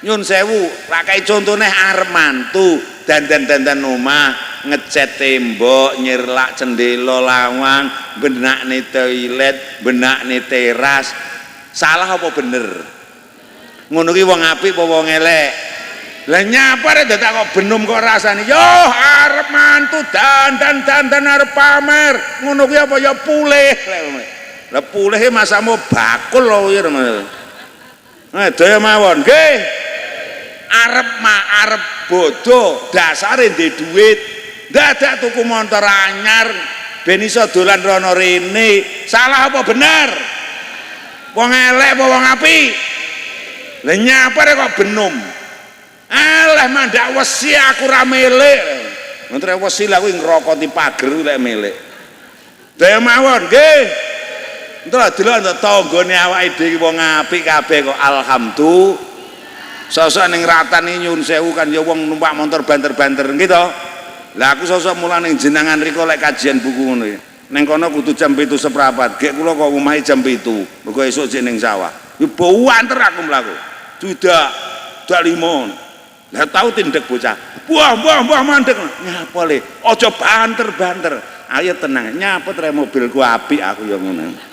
Nyun sewu, lak kaya contone arep mantu dandan-dandan omah, ngecat tembok, nyirlak cendela lawang, benakne toilet, benakne teras. Salah apa bener? Ngono ki wong apik apa wong elek? Lah nyapa rek dadak kok benum kok rasane. Yo arep mantu dandan-dandan arep pamer. Ngono ki apa ya pulih. Lah pulehe masamu bakul lho ya Mas. Daya mawon nggih. Arep bodoh dasare ndek dhuwit. Dadak tuku montor anyar ben iso dolan rono rene. Salah apa bener? Wong elek apa wong apik? Lah nyapa kok benum. Alah mandak wesi aku ra melek. Mentre wesi lha kuwi ngrokoti pager lek melek. Daya mawon nggih. Entah delok tanggane awake dhewe wong apik kabeh kok alhamdulillah. Sosok ning ratane nyun sewu kan ya wong numpak motor banter-banter nggih to. Lah aku sosok mulane jenengan riko lek kajian buku ngono ya. Ning kono kudu jam 7:15. Gek kula kok omahe jam 7. Mergo esuk jek ning sawah. Ya banter aku mlaku. Judak dak limon. Lah tau tindek bocah. Buah mandek. Nyapa le? Aja banter-banter. Ayo tenang. Nyapa tre mobilku apik aku ya ngono.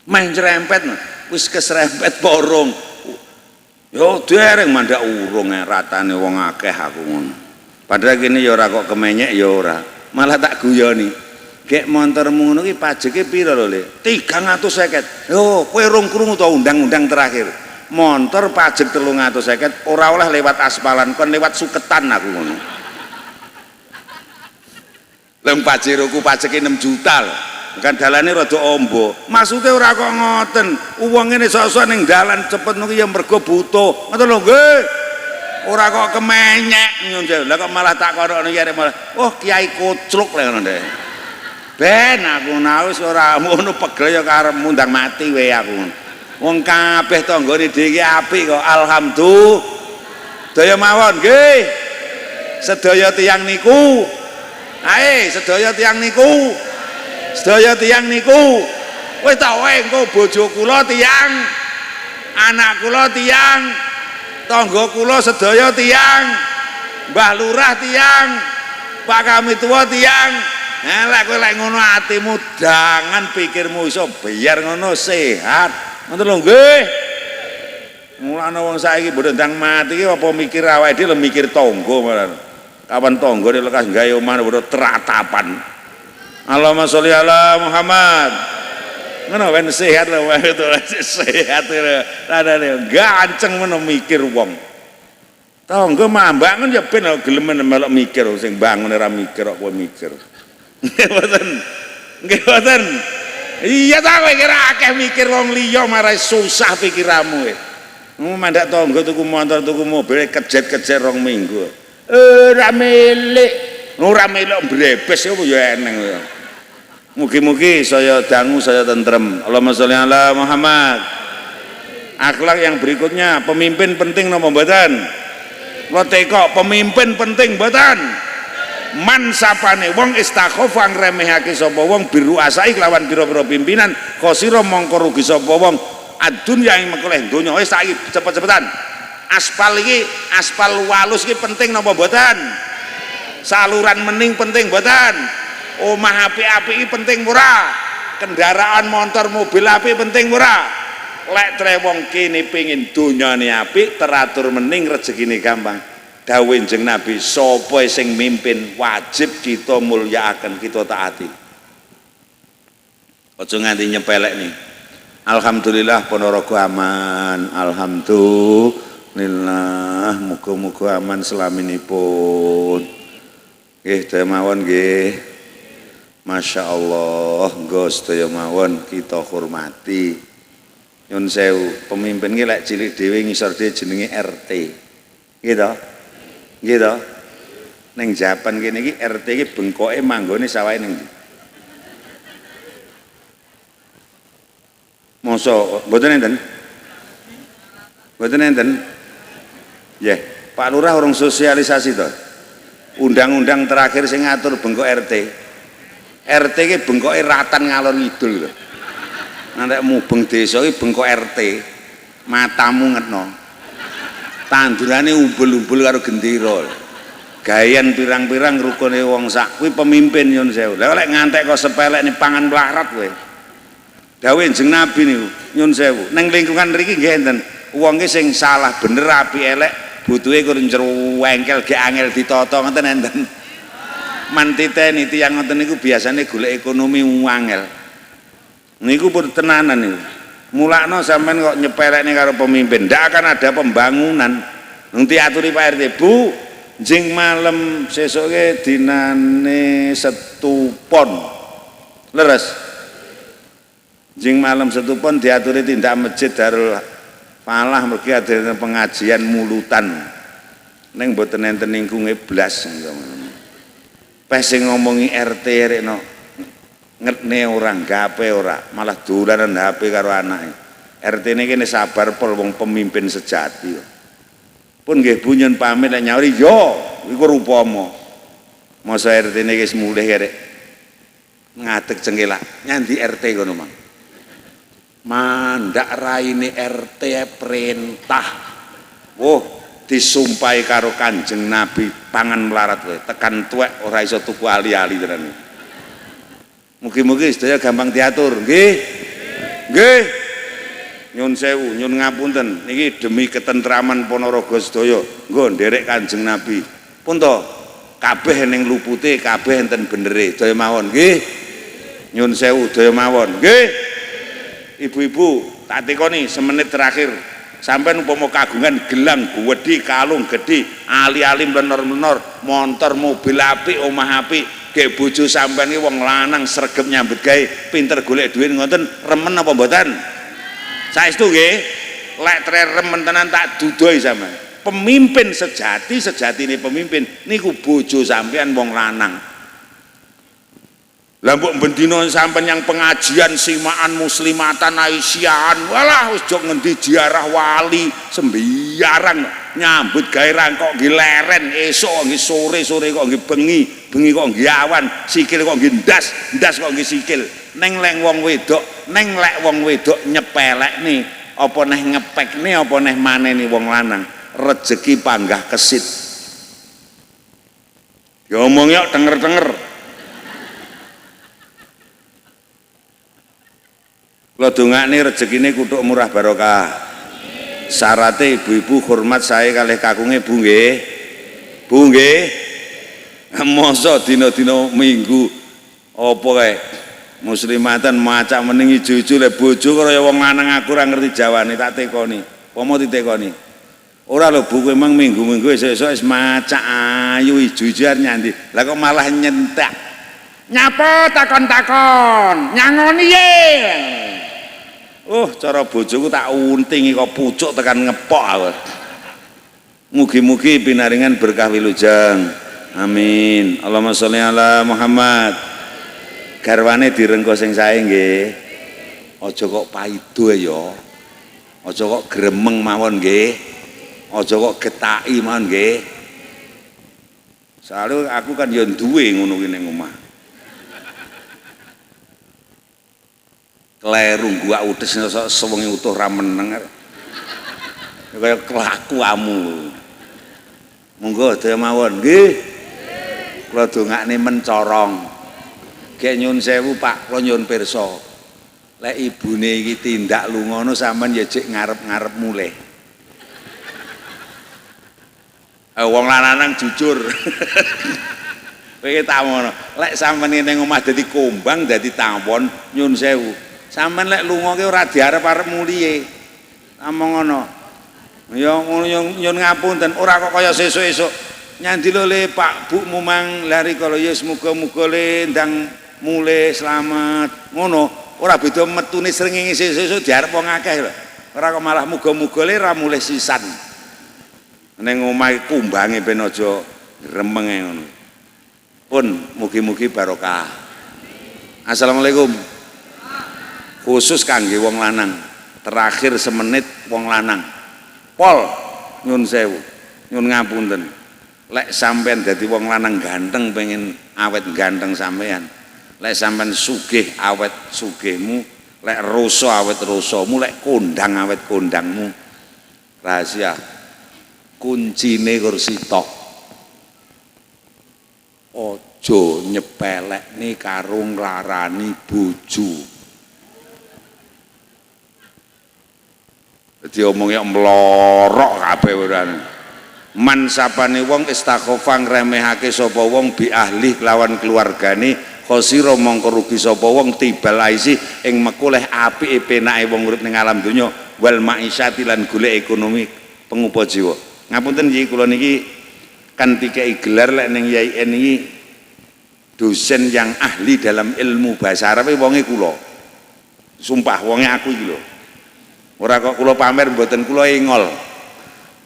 Main cerempet wis keserempet porong. Yo dereng mandak urung ratane wong akeh aku ngono. Padahal kene ya ora kok kemenyek ya ora. Malah tak guyoni. Gek montormu ngono ki pajeke pira lho, Le? 350. Yo, kowe rung krungu to undang-undang terakhir. Montor pajak 350 ora oleh lewat aspalan kon lewat suketan aku ngono. Leng pajeroku pajeke 6 juta lho. Kan dalane rada ombo. Maksude ora kok ngoten. Wong ngene sok-sok ning dalan cepet niku ya mergo butuh. Ngoten lho nggih. Ora kok kemenyek nyun sewu. Lah kok malah tak kono ya malah oh kiai kocluk lho ngono ndek. Ben aku wis ora ngono pegel ya karepmu ndang mati wae aku. Wong kabeh tanggane dhewe apik kok alhamdulillah. Daya mawon nggih. Sedaya tiyang niku. Ae sedaya tiyang niku. Sedaya tiyang niku wis ta wae engko bojo kula tiyang, anak kula tiyang, tangga kula sedaya tiyang, Mbah Lurah tiyang, Pak Kami Tua tiyang. Lek kowe lek ngono atimu jangan pikirmu iso biar ngono sehat. Ngoten lho nggih. Mulane wong saiki bodho ndang mati iki apa mikir awake dhewe mikir tangga malah. Kapan tanggane lekas gawe omah bodho tratapan. Allahumma sholli ala Muhammad. Ngono ben sehat lho itu sehat lho. Radane ganceng men mikir wong. Tangga mambangun ya ben gelem melok mikir sing bangun ora mikir kok kowe mikir. Nggih mboten. Nggih mboten. Iya ta kowe kira akeh mikir wong liya marai susah pikiranmu kowe. Mandak tangga tuku motor tuku mobil kejet-kejet 2 minggu. Ora milik. Ora melok brebes ya eneng ya. Mugi-mugi saya dangu saya tentrem. Allahumma sholli ala Muhammad. Akhlak yang berikutnya, pemimpin penting napa mboten? Kula teko pemimpin penting mboten? Man sapane wong istakhofa ngremehake sapa wong biru asai kelawan pira-pira pimpinan, khosira mongko rugi sapa wong adunya ing mekoleh donya. Wis saiki cepet-cepetan. Aspal iki, aspal walus iki penting napa mboten? Saluran mening penting mboten? Omah apik-apik iki penting ora? Kendaraan motor mobil apik penting ora? Lek tre wong kene pengin donyane apik, teratur mening rezekine gampang. Dawuh Kanjeng Nabi, sapa sing mimpin wajib kita mulyakaken, kita taati. Aja nganti nyepelek nih. Alhamdulillah Ponorogo aman. Alhamdulillah, muga-muga aman selaminipun. Nggih, daya mawon nggih. Masya Allah, nggo sedaya mawon kita hormati. Nyun sewu, pemimpin iki lek cilik dhewe ngisor dhewe jenenge RT. Nggih to? Nggih to? Ning Japan kene iki RT iki bengkoke manggone sawahe ning ndi? Mosok mboten enten? Mboten enten? Nggih, Pak Lurah urung sosialisasi to. Undang-undang terakhir sing ngatur bengkok RT. RT ki bengkoke ratan ngalor ngidul lho. Nek mubeng desa ki bengkok RT, matamu ngetno. Tandurane umbul-umbul karo gendera. Gayan pirang-pirang rukune wong sak kuwi pemimpin nyun sewu. Lah lek ngantek kok sepelek ni pangan melarat kowe. Dawuh Kanjeng Nabi niku nyun sewu. Ning lingkungan mriki nggih enten wong ki sing salah bener api elek butuhe kur njrewengkel ge angel ditata ngoten enten. Mantiteni tiyang ngoten niku biasane golek ekonomi angel. Niku pun tenanan niku. Mulakno sampean kok nyepelekne karo pemimpin, ndak akan ada pembangunan. Nang diaturi Pak RT, Bu, jing malam sesuke dinane setupon. Leres. Jing malam setupon diaturi tindak masjid Darul Falah mergi ada pengajian mulutan. Ning mboten enten lingkunge blas. Pas sing ngomongi RT rekno ngetne orang gape ora malah dolanan HP karo anake. RT ini kene sabar pol wong pemimpin sejati. Pun nggih bunyen pamit nek nyauri yo iku rupama. Masa RT ini wis mulih karek ngadeg cengkelak nyandi RT kono mang. Mandak raine RT perintah. Disumpahi karo Kanjeng Nabi pangan melarat kowe tekan tuwek ora iso tuku ali-ali tenan. Mugi-mugi sedaya gampang diatur nggih. Nggih. Nyun sewu, nyun ngapunten niki demi ketentraman Ponorogo sedaya nggo nderek Kanjeng Nabi. Pun to kabeh ning lupute kabeh enten benere. Daya mawon nggih. Nyun sewu daya mawon nggih. Ibu-ibu tak tekoni semenit terakhir. Sampai umpama kagungan gelang gedhi kalung gedhi ali-ali menor-menor motor mobil apik omah apik Ge bojo sampean iki wong lanang sregep nyambut gawe, pinter golek duit ngoten, remen apa mboten? Saestu nggih. Lek tre remen tenan tak dudoi sampean. Pemimpin sejatine pemimpin niku bojo sampean wong lanang. Lah mbok bendina sampean yang pengajian simaan muslimatan aisyaan, walah wis jok ngendi ziarah wali sembiarang nyambut gawe rangkok nggih leren, esuk nggih sore kok nggih bengi kok nggih awan, sikil kok nggih ndas kok nggih sikil. Neng lek wong wedok nyepelekne apa neh ngepekne apa neh maneni wong lanang, rejeki panggah kesit. Ya omong yo denger-denger. Kula dongakne rezekine kutuk murah barokah. Syaratnya ibu-ibu hormat saya kalih kakunge Bu nggih. Bu nggih. Mosok dina-dina minggu apa kae muslimatan macak mening ijo-ijo le bojo kaya wong lanang aku ora ngerti jawane tak tekoni. Pomo ditekoni. Ora lho Bu memang minggu-minggu esuk-esuk wis macak ayu ijo-ijo nyandi. Lah kok malah nyentak. Nyapa takon-takon, nyangoni ye. Cara bojoku tak untingi kok pucuk tekan ngepok aku. Mugi-mugi pinaringan berkah wilujeng. Amin. Allahumma sholli ala Muhammad. Garwane direngko sing sae nggih. Aja kok paido ya. Aja kok gremeng mawon nggih. Aja kok getaki mawon nggih. Soale aku kan ya duwe ngono ki ning omah. Kleru gua udes sewengi utuh ra meneng kaya kelakuanmu. Monggo daya mawon nggih. Kula dongakne mencorong. Gek nyun sewu Pak, kula nyun pirsa. Lek ibune iki tindak lungono sampean ya jek ngarep-ngarep mulih. Wong lanang jujur. Kowe tak ngono. Lek sampeyan ning omah dadi kombang, dadi tawon nyun sewu. Sampeyan lek lunga ki ora diarep-arep mulihe. Among ngono. Ya nyun ngapunten, ora kok kaya sesuk-esuk. Nyandi lho le Pak Bu mumang lari kala ya muga-muga le ndang mulih selamat. Ngono, ora beda metune srengenge sesuk-esuk diarep wong akeh lho. Ora kok malah muga-muga le ra mulih sisan. Ning omah kumbange ben aja remeng ngono. Pun mugi-mugi barokah. Assalamualaikum. Khusus kangge wong lanang, terakhir semenit wong lanang. Pol nyun sewu, nyun ngapunten. Lek sampean dadi wong lanang ganteng pengen awet ganteng sampean. Lek sampean sugih awet sugihmu, lek roso awet rosomu, lek kondang awet kondangmu. Rahasia kuncine kursi tok. Ojo nyepelekne karo nglarani bojo. Dadi omongnya mlorok kabeh urane. Man sapane wong istakhofa ngremehake sapa wong bi ahli lawan keluargane khosira mongko rugi sapa wong tibal aisi ing mekuleh apike penake wong urip ning alam donya wal ma'isyati lan golek ekonomi pengupa jiwa. Ngapunten nggih kula niki kan dikai gelar lek ning YIN iki dosen yang ahli dalam ilmu bahasa Arab wonge kula. Sumpah wonge aku iki lho. Ora kok kula pamer mboten kula ingol.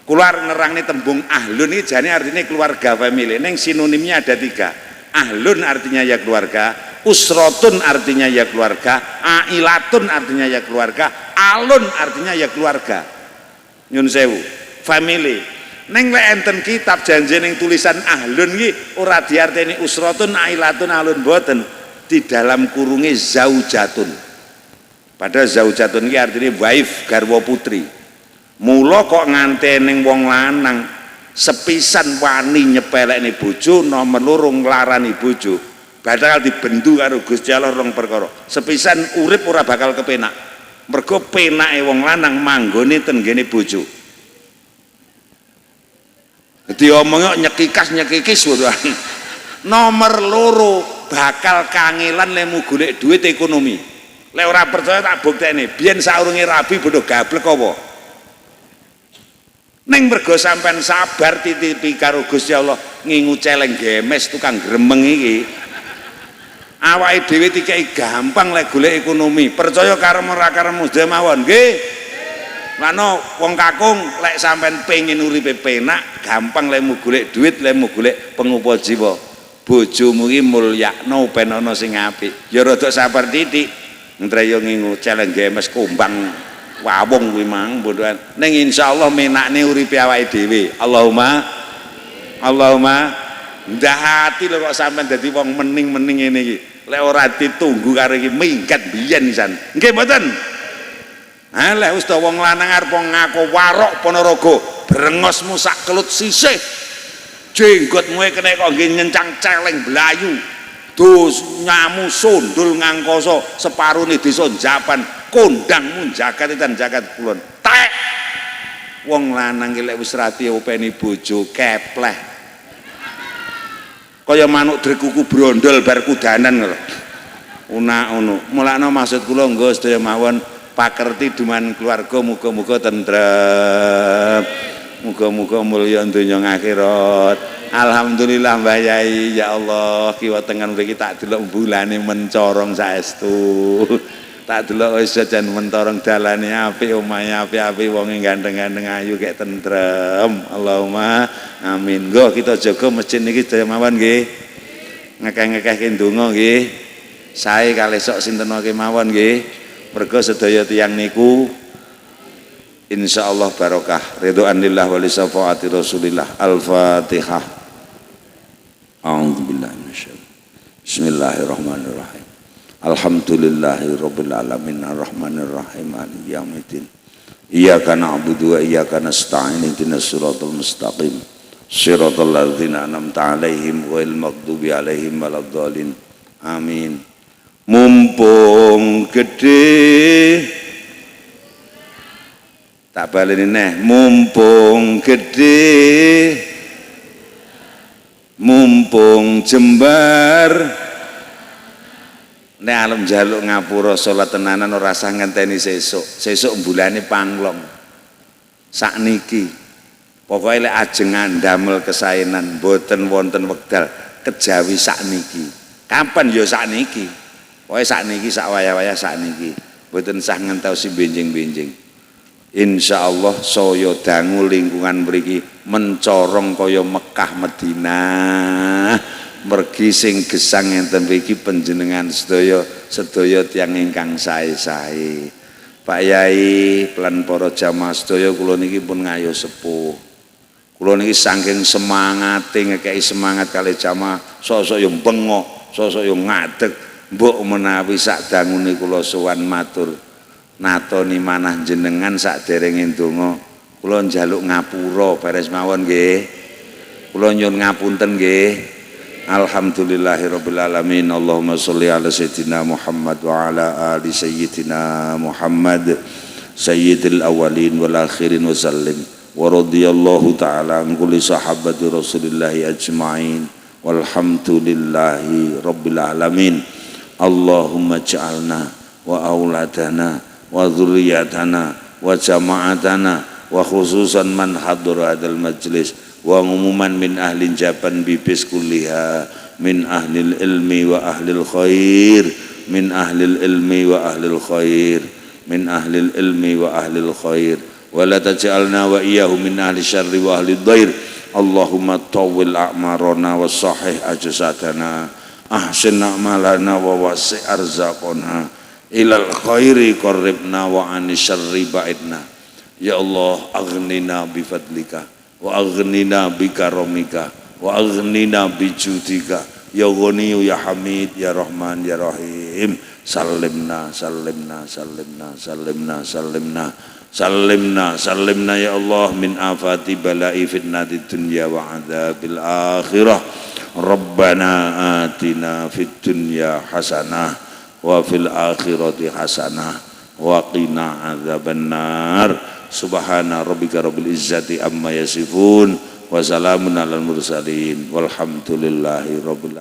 Kula nerangne tembung ahlun iki jane artinya keluarga family. Ning sinonimnya ada 3. Ahlun artinya ya keluarga, usratun artinya ya keluarga, ailatun artinya ya keluarga, alun artinya ya keluarga. Nyun sewu, family. Neng lek enten kitab janji ning tulisan ahlun iki ora diarteni usratun, ailatun, alun boten. Di dalam kurunge zaujatun. Padahal zaujatun iki artine wife, garwa putri. Mula kok ngantening wong lanang sepisan wani nyepelekne bojo, nomor loro nglarani bojo. Padahal dibendu karo Gusti Allah rong perkara. Sepisan urip ora bakal kepenak. Mergo penake wong lanang manggone ten ngene bojo. Diomongnya nyekikis nomor loro bakal kangelan lemu golek duit ekonomi. Lek ora percaya tak buktene, biyen saurunge rabi bodoh gablek apa? Neng mergo sampean sabar titipi karo Gusti Allah ngingu celeng gemes tukang gremeng iki. awake dhewe dikai gampang lek golek ekonomi. Percaya karemu ra karemu sedaya mawon nggih. Lano wong kakung lek sampean pengin uripe penak gampang lek mu golek duit, lek mu golek pengupa jiwa. Bojomu iki mulyakno ben ana sing apik. Ya rada sabar titik. Ndraya ngingu celeng gemes kumbang wawong kuwi mang bodohan. Ning insyaallah menakne uripe awake dhewe. Allahumma ndah hati lho kok sampean dadi wong mening-mening ngene iki. Lek ora ditunggu karo iki minggat biyen pisan. Nggih mboten? Ha lek wis wong lanang arep ngaku warok Ponorogo, brengosmu sak kelut sisih. Jenggotmu kena kok nggih nyencang celeng blayu. Dus nyamu sundul ngangkoso separune desa Japan, kondangmu jagat dan jagat kulon. Tek. Wong lanang ki lek wis rati openi bojo kepleh. Kaya manuk drekuku brondol bar kudanan lho. Una ngono. Mulane maksud kula nggo sedaya mawon pakerti duman keluarga muga-muga tentrem. Muga-muga mulya donya akhirat. Alhamdulillah Mbah Yai, ya Allah kiwa tengen mriki tak delok bulane mencorong saestu. Tak delok wis jajan mentorong dalane apik, omahe apik-apik, wonge ganteng-ganteng ayu kek tentrem. Allahumma amin. Nggo kita jaga masjid niki sedaya mawon nggih. Ngekeh-ngekehke ndonga nggih. Sae kalih sok sintenake mawon nggih. Mergo sedaya tiyang niku insyaallah barokah. Ridwanillah wa li syafaati Rasulillah. Al-Fatihah. A'udzubillahi minasyaitonir. Bismillahirrahmanirrahim. Alhamdulillahirabbil alamin arrahmanir rahim maliki yaumiddin. Iyyaka na'budu wa iyyaka nasta'in ihdinas siratal mustaqim. Shiratal ladzina an'amta 'alaihim ghairil maghdubi 'alaihim waladdallin. Amin. Mumpung gedhe tak baleni neh, mumpung gedhe mumpung jembar nek alem njaluk ngapura salat tenanan ora usah ngenteni sesuk bulane panglong sakniki pokoke lek ajeng ndamel kesaenan mboten wonten wekdal kejawi sakniki kapan ya sakniki pokoke sakniki sak wayah-wayah sakniki mboten sah ngentosi benjing-benjing. Insyaallah saya dangu lingkungan mriki mencorong kaya Mekah Madinah. Mergi sing gesang enten mriki panjenengan sedaya tiyang ingkang sae-sae. Pak Yai lan para jamaah sedaya kula niki pun ngayo sepuh. Kula niki saking semangate ngekeki semangat kalih jamaah, sok-sok yo bengok, sok-sok yo ngadeg. Mbok menawi sak dangune kula sowan matur natoni manah jenengan sakderenge ndonga kula njaluk ngapura beres mawon nggih. Kula nyuwun ngapunten nggih. Alhamdulillahirabbil alamin. Allahumma sholli ala sayyidina Muhammad wa ala ali sayyidina Muhammad sayyidil awwalin wal akhirin wa sallim. Wa radhiyallahu ta'ala an kulli sahabati Rasulillah ajma'in. Walhamdulillahi rabbil alamin. Allahumma ja'alna wa auladana wa dzurriyyatana wa jama'atana wa khususan man hadara hadzal majlis wa umuman min ahli Japan bibis kulliha min ahlil ilmi wa ahlil khair min ahlil ilmi wa ahlil khair min ahlil ilmi wa ahlil khair wa la taj'alna wa iyyahum min ahli syarri wa ahli dhair. Allahumma tawwil a'marana wa sahih ajsadana ahsin a'malana wa wasi' arzaqana ilal khairi qarribna wa anis syarri ba'idna. Ya Allah aghnina bifadlika wa aghnina bikaramika wa aghnina bijudika ya Ghani ya Hamid ya Rahman ya Rahim. Salimna salimna salimna salimna salimna salimna salimna ya Allah min afati bala'i fitnatid dunya wa adzabil akhirah. Rabbana atina fid dunya hasanah wa fil akhirati hasanah wa qina adzabannar. Subhana rabbika rabbil izzati amma yasifun wa salamun alal mursalin walhamdulillahi rabbil